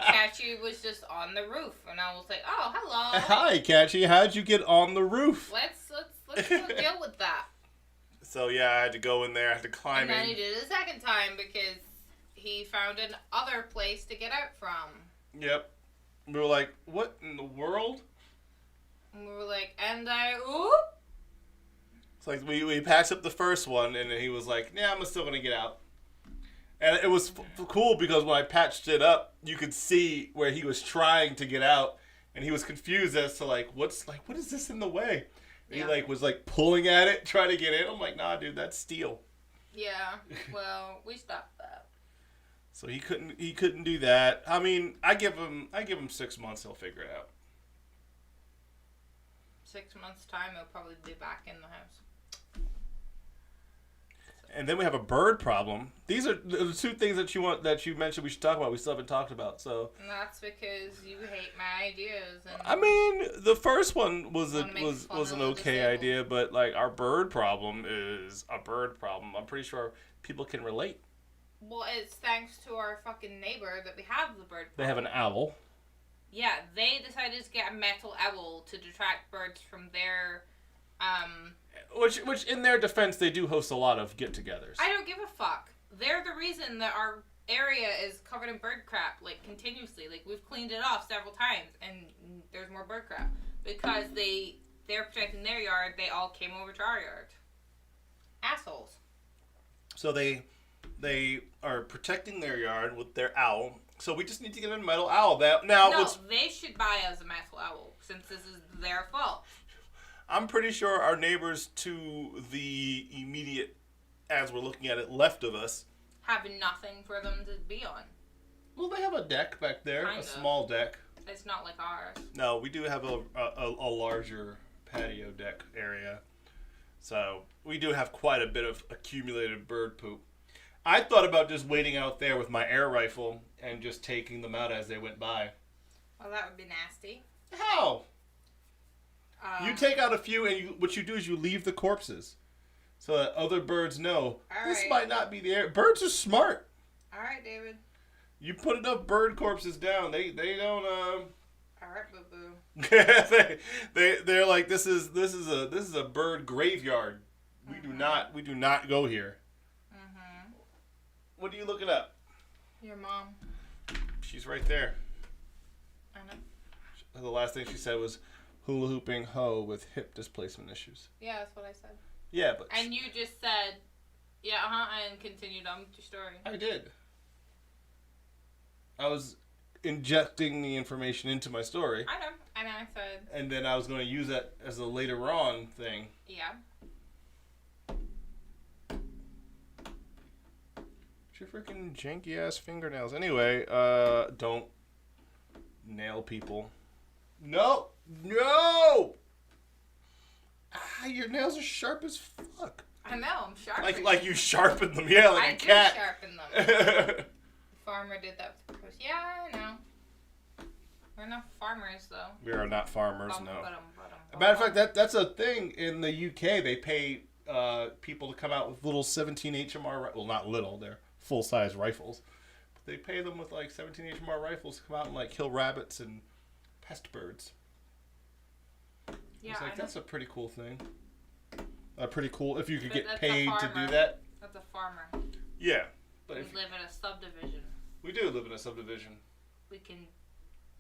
Catchy was just on the roof, and I was like, "Oh, hello." Hi, Catchy. How'd you get on the roof? Let's deal with that. So yeah, I had to go in there. I had to climb in. And then he did it a second time because he found another place to get out from. Yep. We were like, "What in the world?" And we were like, oop. It's like we patched up the first one, and then he was like, "Yeah, I'm still gonna get out." And it was cool because when I patched it up, you could see where he was trying to get out, and he was confused as to what is this in the way? And he was pulling at it, trying to get in. I'm like, "Nah, dude, that's steel." Yeah. Well, we stopped that. So he couldn't do that. I mean, I give him 6 months, he'll figure it out. 6 months time, he'll probably be back in the house. And then we have a bird problem. These are the two things that you mentioned we should talk about. We still haven't talked about. So. And that's because you hate my ideas. And I mean, the first one was an okay idea, but our bird problem is a bird problem. I'm pretty sure people can relate. Well, it's thanks to our fucking neighbor that we have the bird problem. They have an owl. Yeah, they decided to get a metal owl to detract birds from their, Which in their defense, they do host a lot of get-togethers. I don't give a fuck. They're the reason that our area is covered in bird crap, continuously. We've cleaned it off several times, and there's more bird crap. Because they're protecting their yard, they all came over to our yard. Assholes. So they are protecting their yard with their owl. So we just need to get a metal owl. They should buy us a metal owl, since this is their fault. I'm pretty sure our neighbors to the immediate, as we're looking at it, left of us, have nothing for them to be on. Well, they have a deck back there, a small deck. It's not like ours. No, we do have a larger patio deck area. So we do have quite a bit of accumulated bird poop. I thought about just waiting out there with my air rifle and just taking them out as they went by. Well, that would be nasty. How? You take out a few, and what you do is you leave the corpses, so that other birds know this might not be the air. Birds are smart. All right, David. You put enough bird corpses down, they don't. All right, boo boo. they're like this is a bird graveyard. Mm-hmm. We do not go here. Mm-hmm. What are you looking up? Your mom. She's right there. I know. The last thing she said was hula hooping hoe with hip displacement issues. Yeah, that's what I said. Yeah, but... And you just said, and continued on with your story. I did. I was injecting the information into my story. I know, I said... And then I was going to use that as a later on thing. Yeah. Your freaking janky-ass fingernails. Anyway, don't nail people. No! Your nails are sharp as fuck. I know, I'm sharp. Like you sharpen them, yeah, like a cat. I do sharpen them. The farmer did that with the purpose. Yeah, I know. We're not farmers, though. We are not farmers, no. Bum. Matter of fact, that's a thing in the UK. They pay people to come out with little 17 HMR, well, not little, they're full-size rifles. But they pay them with 17 HMR rifles to come out and kill rabbits and pest birds. Yeah, that's a pretty cool thing. Pretty cool if you could get that's paid to do that. That's a farmer. Yeah. But we live in a subdivision. We do live in a subdivision. We can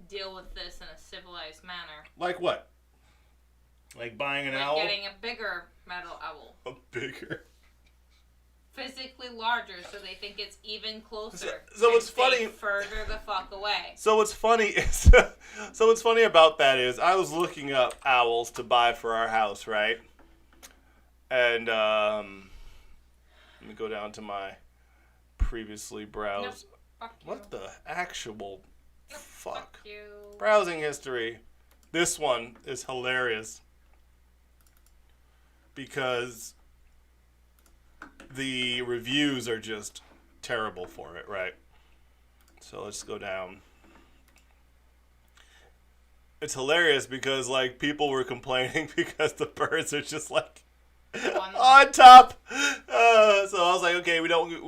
deal with this in a civilized manner. Like what? Like buying an owl? Getting a bigger metal owl. A bigger? Physically larger, so they think it's even closer. So what's funny? Further the fuck away. So what's funny about that is I was looking up owls to buy for our house, right? And let me go down to my previously browsed. Nope, fuck you. What the actual fuck? Fuck you. Browsing history. This one is hilarious because the reviews are just terrible for it, right? So let's go down. It's hilarious because people were complaining because the birds are just on top. So I was like, okay, we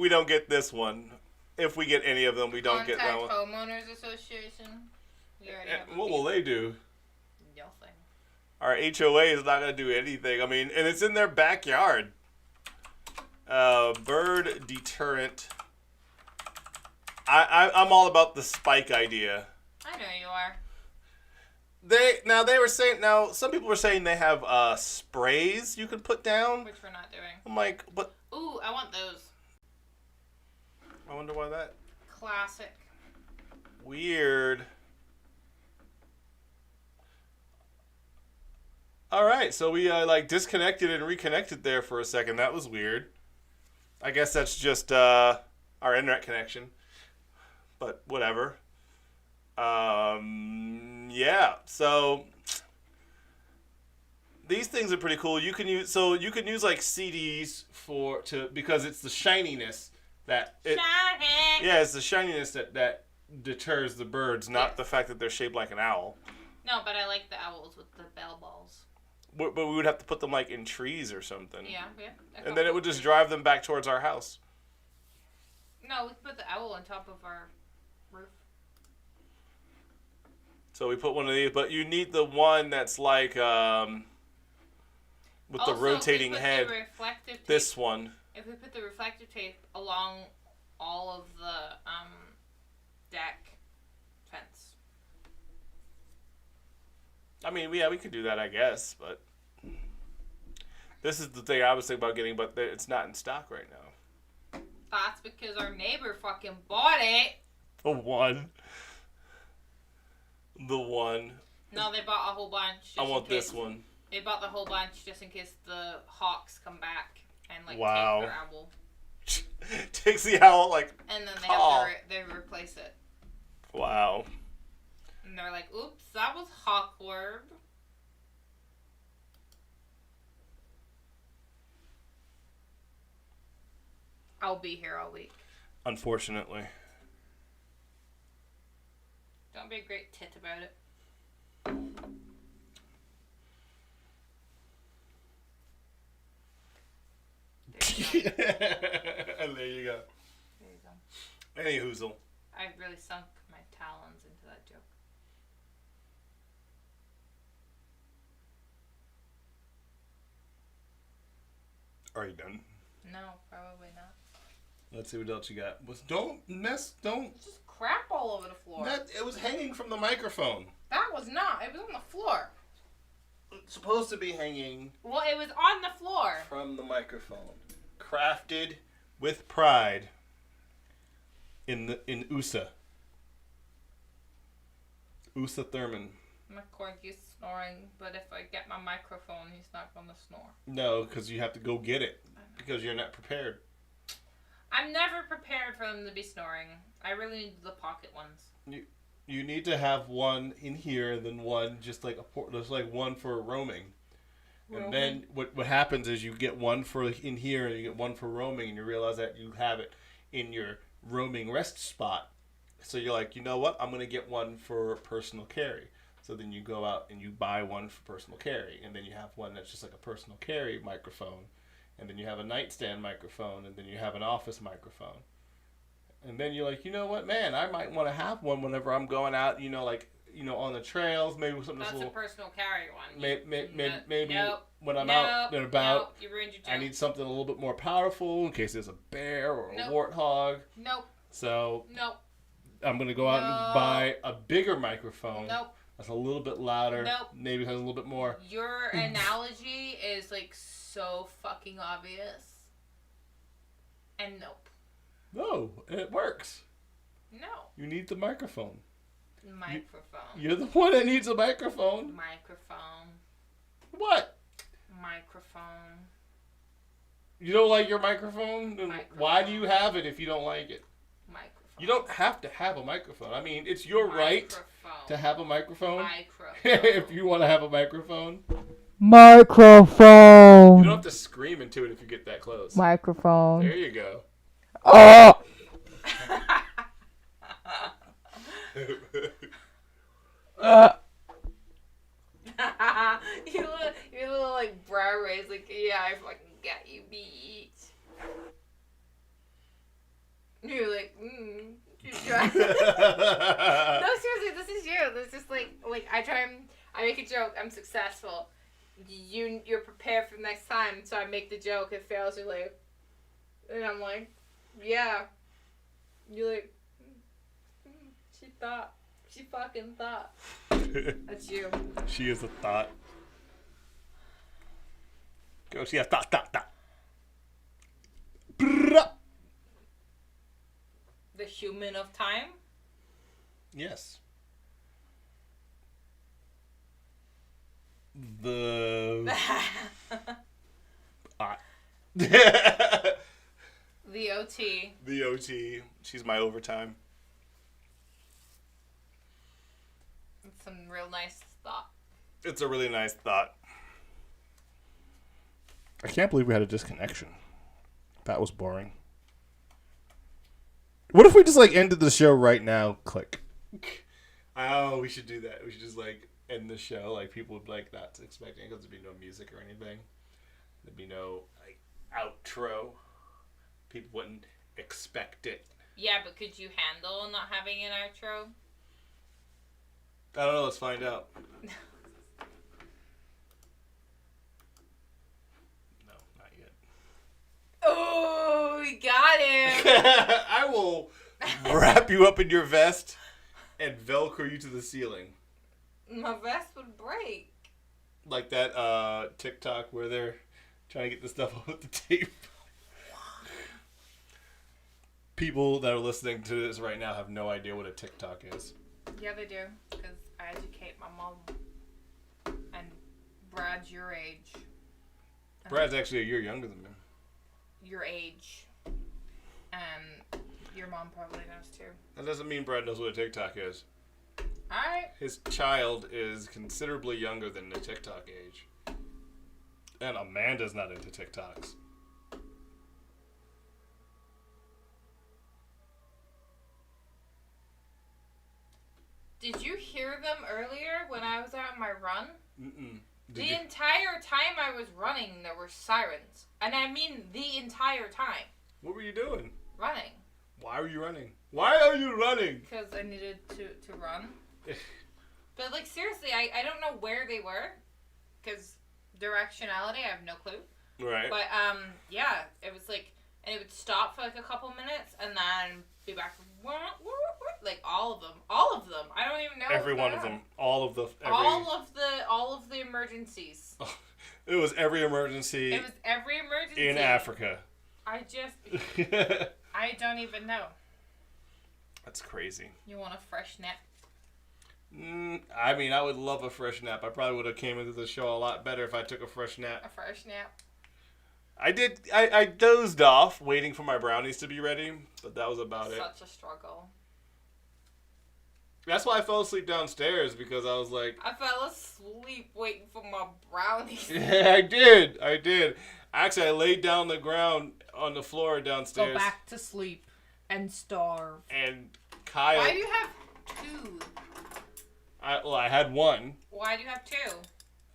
don't get this one. if we get any of them, we don't get that one. Homeowners Association. What will they do? Nothing. Our HOA is not going to do anything. I mean, and it's in their backyard. Bird deterrent. I'm all about the spike idea. I know you are. Some people were saying they have sprays you can put down. Which we're not doing. I'm like, but. Ooh, I want those. I wonder why that. Classic. Weird. All right, so we disconnected and reconnected there for a second. That was weird. I guess that's just our internet connection. But whatever. Yeah. So these things are pretty cool. You can use like CDs because it's the shininess that Shiny. Yeah, it's the shininess that deters the birds, not the fact that they're shaped like an owl. No, but I like the owls with the bell balls. But we would have to put them like in trees or something. Yeah. And then it would just drive them back towards our house. No, we could put the owl on top of our roof. So we put one of these, but you need the one that's like with the rotating head. This one. If we put the reflective tape along all of the deck fence. I mean, yeah, we could do that, I guess, but this is the thing I was thinking about getting, but it's not in stock right now. That's because our neighbor fucking bought it. The one. No, they bought a whole bunch. I want this one. They bought the whole bunch just in case the hawks come back and take wow. their owl. Takes the owl and then they replace it. Wow. And they're like, oops, that was awkward. I'll be here all week. Unfortunately. Don't be a great tit about it. And there you go. There you go. Any hoozle. I really sunk my talons into that joke. Are you done? No, probably not. Let's see what else you got. Don't. Just crap all over the floor. It was hanging from the microphone. That was not. It was on the floor. It's supposed to be hanging. Well, it was on the floor. From the microphone. Crafted with pride. In USA. USA Thurman. My corgi's snoring, but if I get my microphone, he's not going to snore. No, because you have to go get it. Because you're not prepared. I'm never prepared for them to be snoring. I really need the pocket ones. You need to have one in here and then one just like one for roaming. And then what happens is you get one for in here and you get one for roaming and you realize that you have it in your roaming rest spot. So you're like, you know what? I'm going to get one for personal carry. So then you go out and you buy one for personal carry. And then you have one that's just like a personal carry microphone. And then you have a nightstand microphone. And then you have an office microphone. And then you're like, you know what, man? I might want to have one whenever I'm going out, on the trails. Maybe something that's a personal carry one. Maybe nope, when I'm out and about, nope, you ruined your joke. I need something a little bit more powerful in case there's a bear or a warthog. Nope. So nope. I'm going to go out and buy a bigger microphone. Nope. That's a little bit louder. Nope. Maybe has a little bit more. Your analogy is like so fucking obvious. And nope. No, it works. No. You need the microphone. Microphone. You're the one that needs a microphone. Microphone. What? Microphone. You don't like your microphone? Then microphone. Why do you have it if you don't like it? Microphone. You don't have to have a microphone. I mean, it's your right to have a microphone. If you want to have a microphone. Microphone. You don't have to scream into it if you get that close. Microphone. There you go. Oh! Your little like brow raise, like, yeah, I fucking got you beat. You're like, No, seriously, this is you. This is like I make a joke. I'm successful. You're prepared for the next time, so I make the joke. It fails. You're like, and I'm like, yeah. You're like, she fucking thought. That's you. She is a thought. Go, she has thought. The human of time. Yes. The The OT. The OT. She's my overtime. It's some real nice thought. It's a really nice thought. I can't believe we had a disconnection. That was boring. What if we just ended the show right now? Click. Oh, we should do that. We should just end the show. People would not expecting it because there'd be no music or anything. There'd be no outro. People wouldn't expect it. Yeah, but could you handle not having an outro? I don't know. Let's find out. No, not yet. Oh, we got him. I will wrap you up in your vest and Velcro you to the ceiling. My vest would break. Like that TikTok where they're trying to get the stuff off the tape. People that are listening to this right now have no idea what a TikTok is. Yeah, they do. Because I educate my mom. And Brad's your age. Brad's actually a year younger than me. Your age. And your mom probably knows too. That doesn't mean Brad knows what a TikTok is. Alright. His child is considerably younger than the TikTok age. And Amanda's not into TikToks. Did you hear them earlier when I was out on my run? Mm-mm. The entire time I was running, there were sirens. And I mean the entire time. What were you doing? Running. Why were you running? Why are you running? Because I needed to run. But seriously, I don't know where they were. Because directionality, I have no clue. Right. But yeah, it was and it would stop for a couple minutes and then be back. All of them. I don't even know. Every one of them. All of the emergencies. It was every emergency. It was every emergency in Africa. I don't even know. That's crazy. You want a fresh nap? I mean, I would love a fresh nap. I probably would have came into the show a lot better if I took a fresh nap. A fresh nap. I did. I dozed off waiting for my brownies to be ready, but that was about it. Such a struggle. That's why I fell asleep downstairs, because I was like... I fell asleep waiting for my brownies. Yeah, I did. Actually, I laid down on the ground on the floor downstairs. Go back to sleep and starve. And Kyle... Why do you have two? I had one. Why do you have two?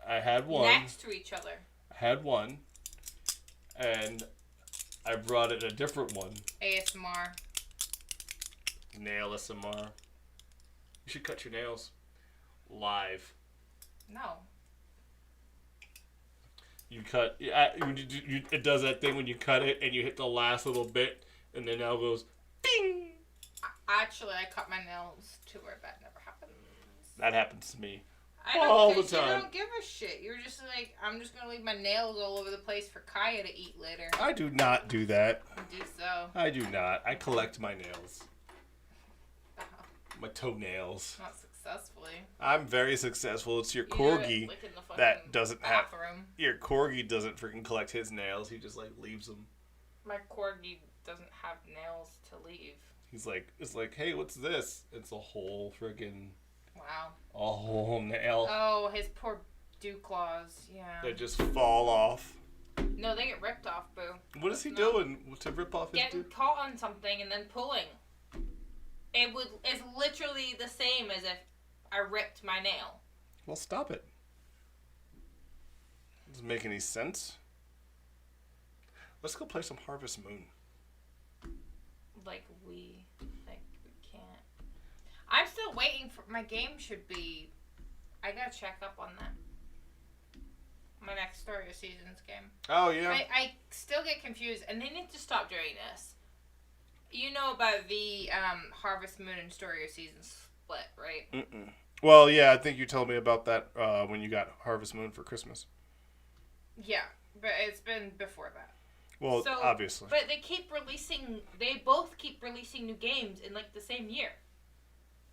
I had one. Next to each other. I had one. And I brought it a different one. ASMR. Nail ASMR. You should cut your nails live. No. You cut. It does that thing when you cut it and you hit the last little bit, and the nail goes bing. Actually, I cut my nails to where that never happens. That happens to me all the time. You don't give a shit. You're just I'm just gonna leave my nails all over the place for Kaya to eat later. I do not do that. You do so. I do not. I collect my nails. My toenails. Not successfully. I'm very successful. It's your corgi that doesn't bathroom. Your corgi doesn't freaking collect his nails. He just leaves them. My corgi doesn't have nails to leave. It's like, hey, what's this? It's a whole friggin' wow. A whole nail. Oh, his poor dew claws. Yeah. They just fall off. No, they get ripped off, Boo. What is he doing to rip off his Getting caught on something and then pulling. It's literally the same as if I ripped my nail. Well, stop it. Doesn't make any sense. Let's go play some Harvest Moon. We can't. I'm still waiting for my game. Should be. I gotta check up on that. My next Story of Seasons game. Oh yeah. I still get confused, and they need to stop doing this. You know about the Harvest Moon and Story of Seasons split, right? Mm-mm. Well, yeah, I think you told me about that when you got Harvest Moon for Christmas. Yeah, but it's been before that. Well, So, obviously. But they both keep releasing new games in like the same year.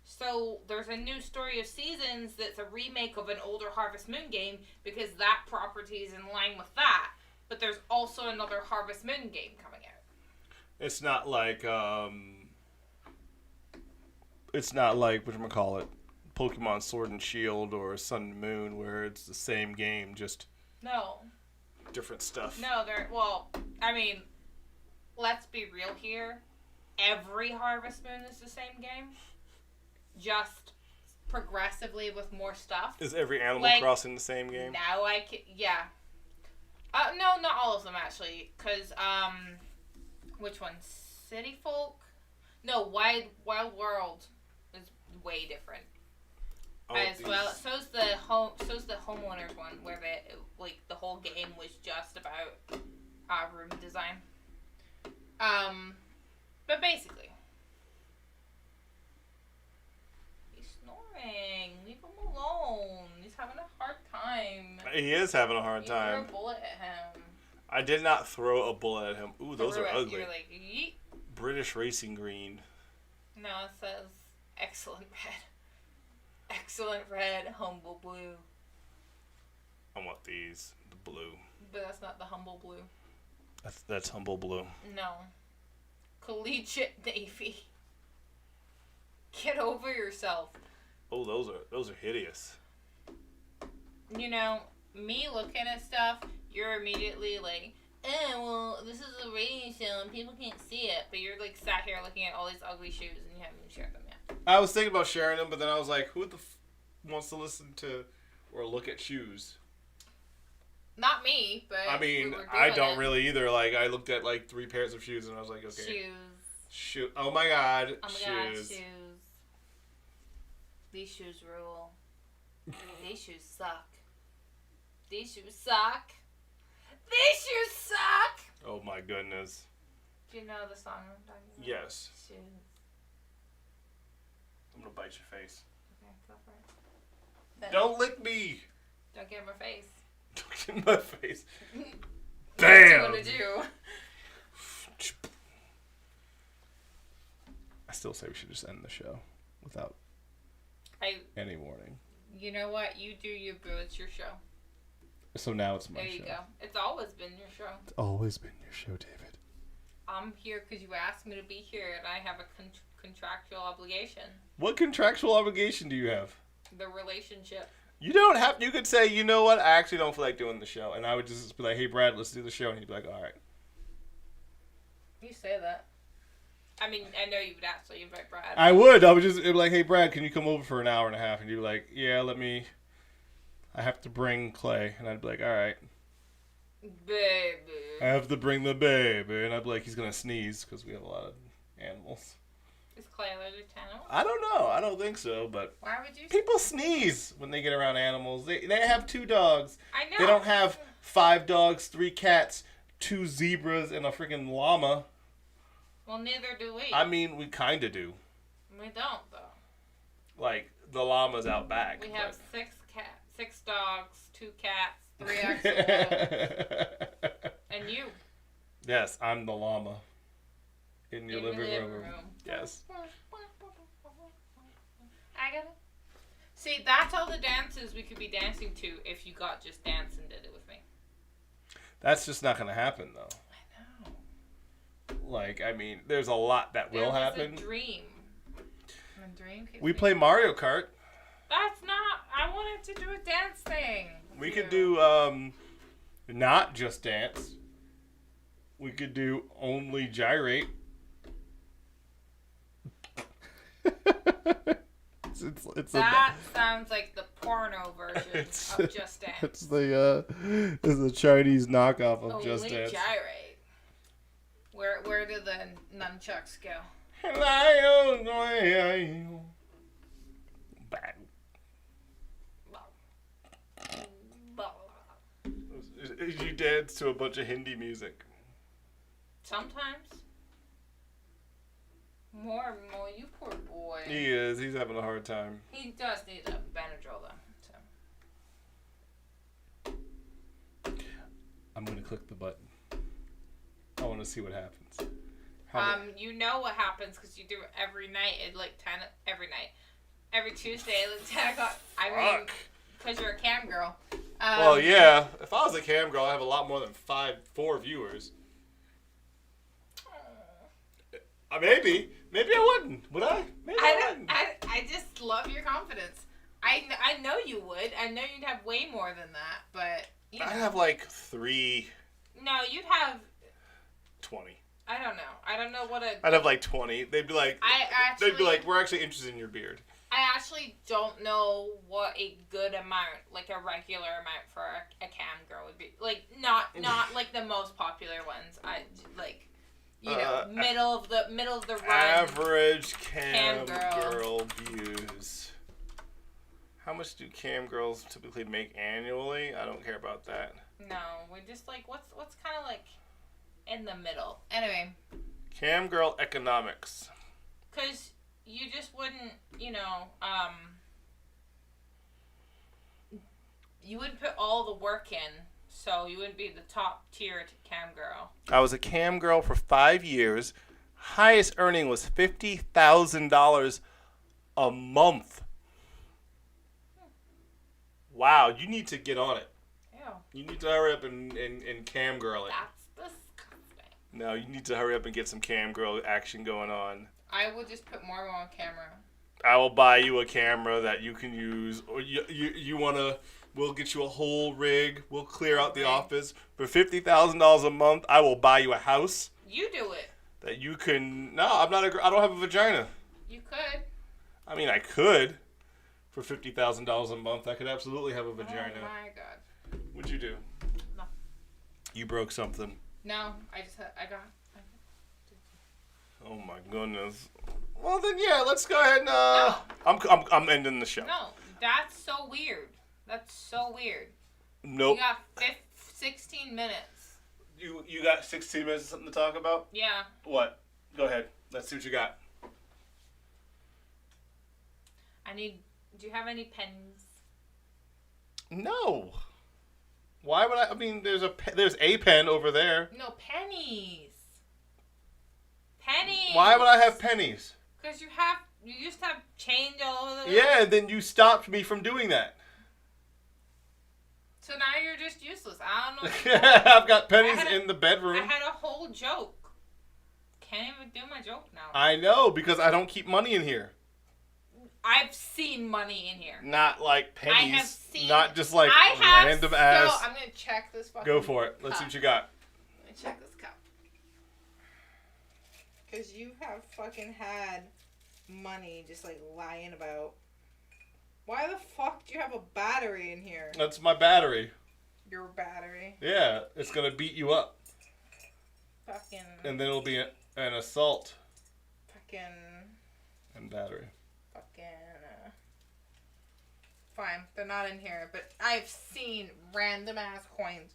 So there's a new Story of Seasons that's a remake of an older Harvest Moon game because that property is in line with that. But there's also another Harvest Moon game coming out. It's not like whatchamacallit, Pokemon Sword and Shield or Sun and Moon, where it's the same game, just No. different stuff. No, let's be real here. Every Harvest Moon is the same game. Just progressively with more stuff. Is every Animal Crossing the same game? Now yeah. No, not all of them actually, because which one? City Folk? No, Wild World is way different. Well, so's the homeowners one, where the whole game was just about room design. But basically, he's snoring. Leave him alone. He's having a hard time. He is having a hard time. You threw a bullet at him. I did not throw a bullet at him. Ooh, those are ugly. You're like, yeet. British Racing Green. No, it says excellent red. Excellent red, humble blue. I want these. The blue. But that's not the humble blue. That's humble blue. No. Collegiate Navy. Get over yourself. Oh, those are hideous. You know, me looking at stuff, you're immediately like, well, this is a radio show and people can't see it. But you're like sat here looking at all these ugly shoes and you haven't even shared them yet. I was thinking about sharing them, but then I was like, who the wants to listen to or look at shoes? Not me, but I mean, I don't really either. Like, I looked at like 3 pairs of shoes and I was like, okay. Shoes. Oh my god. Oh my god, shoes. These shoes rule. These shoes suck. These shoes suck. These shoes suck! Oh my goodness. Do you know the song I'm talking about? Yes. Shoes. I'm gonna bite your face. Okay, go for it. Then Don't lick me! don't get in my face. Don't get in my face. Bam! Bam! What you want to do? I still say we should just end the show without any warning. You know what? You do you, boo. It's your show. So now it's my show. There you go. It's always been your show. It's always been your show, David. I'm here because you asked me to be here, and I have a contractual obligation. What contractual obligation do you have? The relationship. You don't have. You could say, you know what? I actually don't feel like doing the show, and I would just be like, "Hey, Brad, let's do the show," and he'd be like, "All right." You say that. I mean, I know you would actually invite Brad. I would. I would just be like, "Hey, Brad, can you come over for an hour and a half?" And you'd be like, "Yeah, let me. I have to bring Clay," and I'd be like, "All right." Baby. I have to bring the baby, and I'd be like, "He's gonna sneeze because we have a lot of animals." Is Clay allergic to animals? I don't know. I don't think so, but Why would you? people sneeze when they get around animals. They have 2 dogs. I know. They don't have 5 dogs, 3 cats, 2 zebras, and a freaking llama. Well, neither do we. I mean, we kind of do. We don't, though. Like, the llama's out back. We have 6 dogs, 2 cats, 3 axolotls, and you. Yes, I'm the llama. In your living room. Yes. I got it. See, that's all the dances we could be dancing to if you got Just Dance and did it with me. That's just not going to happen, though. I know. Like, I mean, there's a lot that will happen. It's a dream. A dream we play Mario Kart. That's not... I wanted to do a dance thing. We could do, not Just Dance. We could do only Gyrate. That sounds like the porno version of Just Dance. It's the Chinese knockoff of Just Dance. Gyrate. Where do the nunchucks go? You dance to a bunch of Hindi music. Sometimes. More, you poor boy. He is. He's having a hard time. He does need a Benadryl though. So. I'm gonna click the button. I want to see what happens. You know what happens because you do it every night at like 10 every night. Every Tuesday at like 10 o'clock. I mean, because you're a cam girl. Well, yeah. If I was a cam girl, I'd have a lot more than 4 viewers. Maybe. Maybe I wouldn't. Would I? Maybe I wouldn't. I just love your confidence. I know you would. I know you'd have way more than that, but you know. I'd have like 3. No, you'd have 20. I don't know. I don't know what a. I'd have like 20. They'd be like. They'd be like, we're actually interested in your beard. I actually don't know what a good amount, like a regular amount for a cam girl would be. Like not like the most popular ones. I like. You know, middle of the run. Average cam girl views. How much do cam girls typically make annually? I don't care about that. No, we're just like what's kind of like in the middle. Anyway. Cam girl economics. Cause you just wouldn't, you wouldn't put all the work in. So you wouldn't be the top tier cam girl. I was a cam girl for 5 years. Highest earning was $50,000 a month. Wow, you need to get on it. Yeah. You need to hurry up and cam girl it. That's disgusting. No, you need to hurry up and get some cam girl action going on. I would just put more on camera. I will buy you a camera that you can use, or you wanna. We'll get you a whole rig. We'll clear out the office. For $50,000 a month, I will buy you a house. You do it. That you can... No, I don't have a vagina. You could. I mean, I could. For $50,000 a month, I could absolutely have a vagina. Oh, my God. What'd you do? No. You broke something. No, I got... Oh, my goodness. Well, then, yeah, let's go ahead and... No. I'm ending the show. No, that's so weird. That's so weird. Nope. You got 16 minutes. You got 16 minutes of something to talk about? Yeah. What? Go ahead. Let's see what you got. Do you have any pens? No. Why would I? I mean, there's a pen over there. No, pennies. Pennies. Why would I have pennies? Because you used to have change all over the... Yeah, and then you stopped me from doing that. So now you're just useless. I don't know. I've got pennies in the bedroom. I had a whole joke. Can't even do my joke now. I know, because I don't keep money in here. I've seen money in here. Not like pennies. I have seen... Not just like random ass... I'm going to check this fucking Go for it. Let's see what you got. Let me check this cup. Because you have fucking had money just like lying about. Why the fuck do you have a battery in here? That's my battery. Your battery? Yeah, it's going to beat you up. Fucking... And then it'll be an assault. Fucking... And battery. Fucking... Fine, they're not in here, but I've seen random ass coins.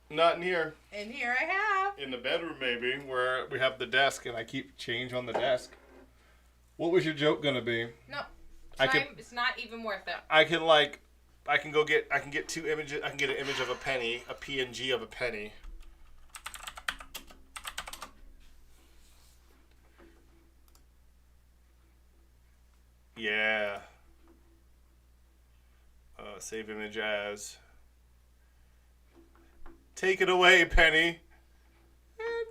Not in here. In here I have. In the bedroom, maybe, where we have the desk and I keep change on the desk. What was your joke going to be? No. It's not even worth it. I can get 2 images. I can get an image of a penny, a PNG of a penny. Yeah. Save image as. Take it away, Penny. And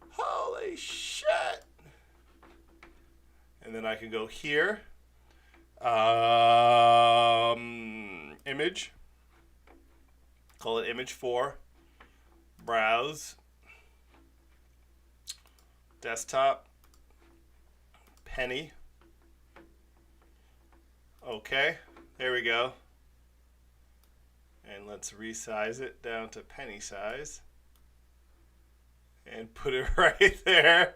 holy shit. And then I can go here. Image. Call it image 4. Browse. Desktop. Penny. Okay. There we go. And let's resize it down to penny size. And put it right there.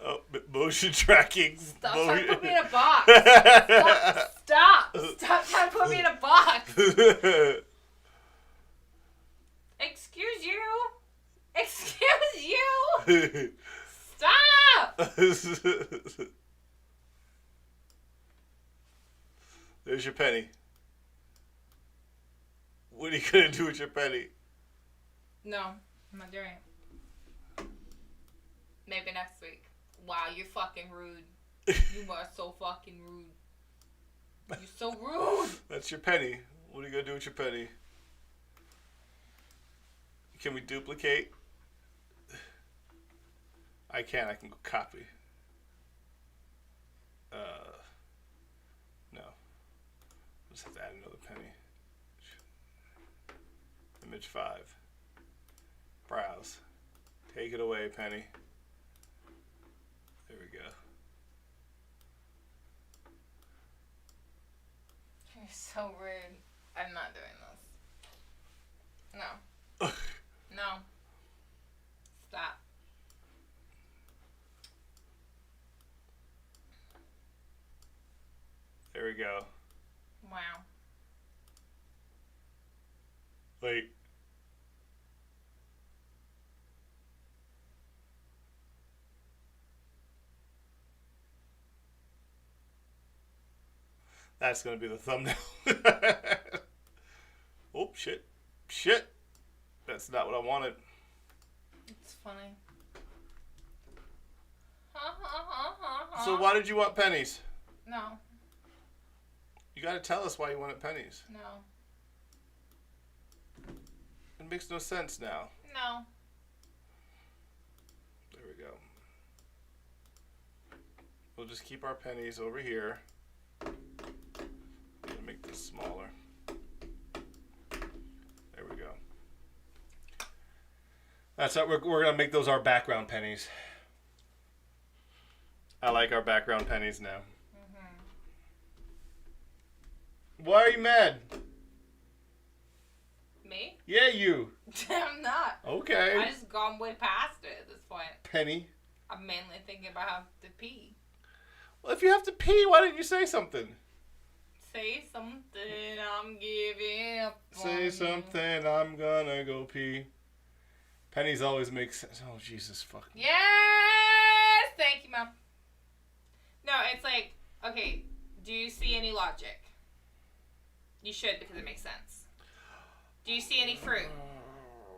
Oh, motion tracking. Stop trying to put me in a box. Stop trying to put me in a box. Excuse you. Stop. There's your penny. What are you gonna do with your penny? No, I'm not doing it. Maybe next week. Wow, you're fucking rude. You are so fucking rude. You're so rude. That's your penny. What are you gonna do with your penny? Can we duplicate? I can go copy. No. Just have to add another penny. Image 5. Browse. Take it away, penny. There we go. You're so rude. I'm not doing this. No. No. Stop. There we go. Wow. Wait. That's going to be the thumbnail. Oh, shit. Shit. That's not what I wanted. It's funny. So why did you want pennies? No. You got to tell us why you wanted pennies. No. It makes no sense now. No. There we go. We'll just keep our pennies over here. I'm going to make this smaller. There we go. That's how we're going to make those our background pennies. I like our background pennies now. Why are you mad? Me? Yeah, you. I'm not. Okay. I just gone way past it at this point. Penny. I'm mainly thinking about how to pee. Well, if you have to pee, why didn't you say something? Say something, I'm giving up. Say something, I'm gonna go pee. Pennies always make sense. Oh, Jesus fuck. Yes! Thank you, Mom. No, it's like, okay, do you see any logic? You should, because it makes sense. Do you see any fruit?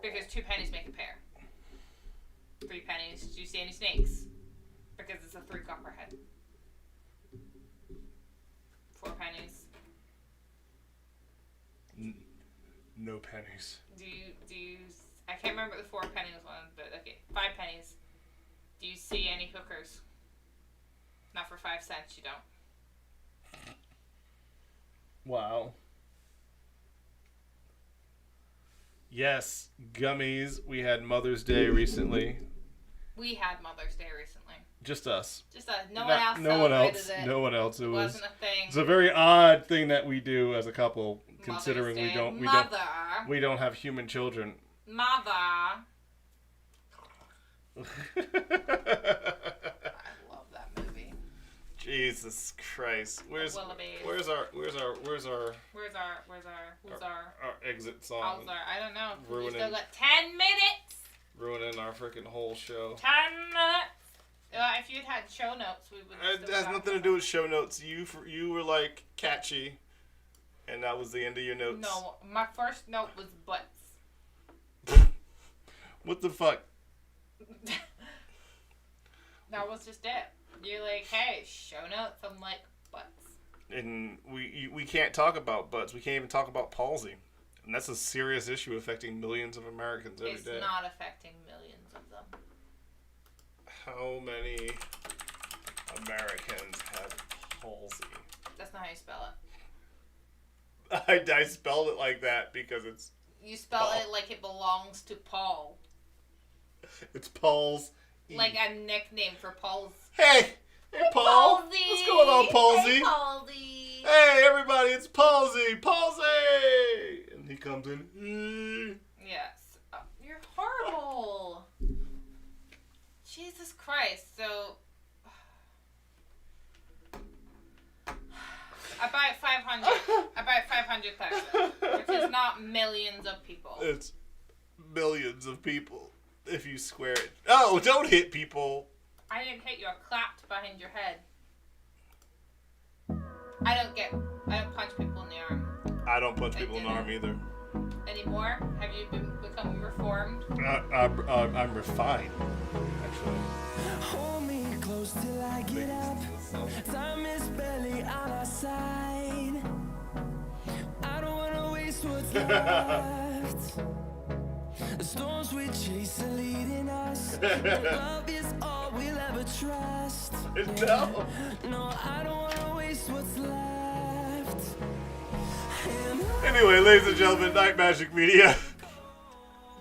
Because 2 pennies make a pair. 3 pennies. Do you see any snakes? Because it's a 3 copperhead. 4 pennies. No pennies. Do you, I can't remember the 4 pennies one, but okay, 5 pennies. Do you see any hookers? Not for 5 cents, you don't. Wow. Yes, gummies. We had Mother's Day recently. We had Mother's Day recently. Just us. Just us. No one else No one else. celebrated it. No one else. It wasn't a thing. It's a very odd thing that we do as a couple, Mother's considering Day. we don't have human children. Mother. I love that movie. Jesus Christ. Where's our exit song? I don't know. We Ruining- still got 10 minutes. Ruining our freaking whole show. 10 minutes. If you'd had show notes, we would. It has nothing to do with show notes. You were like catchy, and that was the end of your notes. No, my first note was butts. What the fuck? That was just it. You're like, hey, show notes. I'm like, butts. And we can't talk about butts. We can't even talk about palsy. And that's a serious issue affecting millions of Americans every day. It's not affecting millions of them. How many Americans have palsy? That's not how you spell I spelled it like that because it's... it. You spell it like it belongs to Paul. It's Paul's. Like a nickname for Paul's. Hey Paul. Palsy. What's going on, Palsy? Hey, Palsy. Hey, everybody, it's Palsy. Palsy. And he comes in. Yes. Oh, you're horrible. Jesus Christ. So, 500,000, which is not millions of people. It's millions of people if you square it. Oh, don't hit people. I didn't hit you. I clapped behind your head. I don't punch people in the arm. I don't punch people in the arm either. Anymore? Have you become reformed? I'm refined, actually. Hold me close till I get up. Time is barely on our side. I don't wanna waste what's left. The storms we chase are leading us. Love is all we'll ever trust. No. No, I don't wanna waste what's left. Anyway, ladies and gentlemen, Night Majik Media.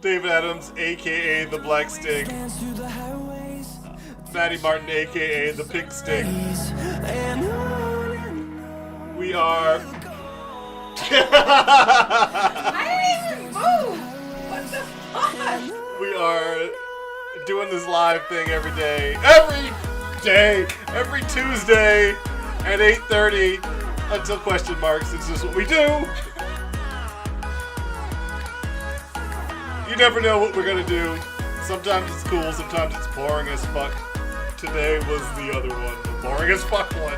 David Adams, aka the Black Stick. Dance through the highways. Maddie Martin, aka the Pink Stick. And We are. I didn't even move! What the fuck? We are doing this live thing every day. Every Tuesday at 8:30 until question marks. It's just what we do. You never know what we're gonna do. Sometimes it's cool, sometimes it's boring as fuck. Today was the other one, the boring as fuck one.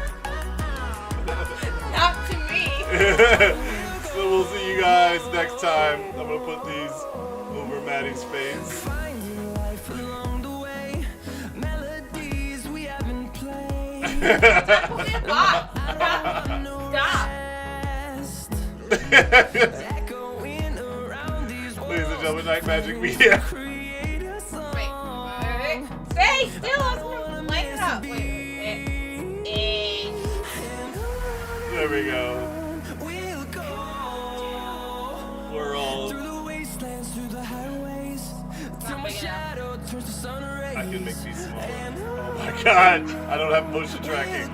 Not to me. So we'll see you guys next time. I'm gonna put these over Maddie's face. finding life along the way. Melodies we haven't played. Stop. Echoing around these Ladies and gentlemen, Night Majik Media. create a song. Wait. Stay still. I was gonna light it up. Wait. There we go. We'll go We're all. through the wastelands, through the highways, till my big enough. shadow turns to sun rays. I can make these smaller. Oh my god, I don't have motion tracking.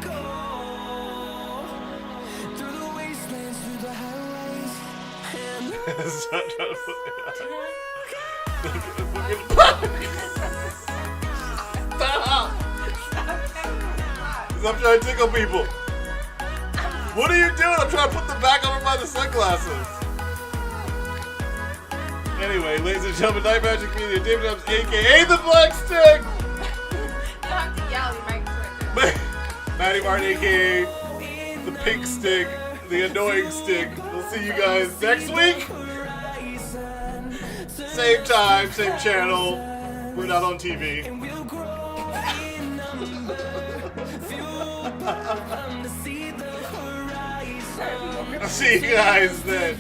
Through the wastelands, through the highways, and Stop trying to put it out. Stop! I'm trying to tickle people. What are you doing? I'm trying to put them back over by the sunglasses. Anyway, ladies and gentlemen, Night Majik Media, David Adams, aka the Black Stick. You don't have to yell. You might quit. Maddie Martin, aka the Pink Stick, the Annoying Stick. We'll see you guys next week. Same time, same channel. We're not on TV. we'll grow in number, fueled by fun to see the horizon. I'll see you guys then.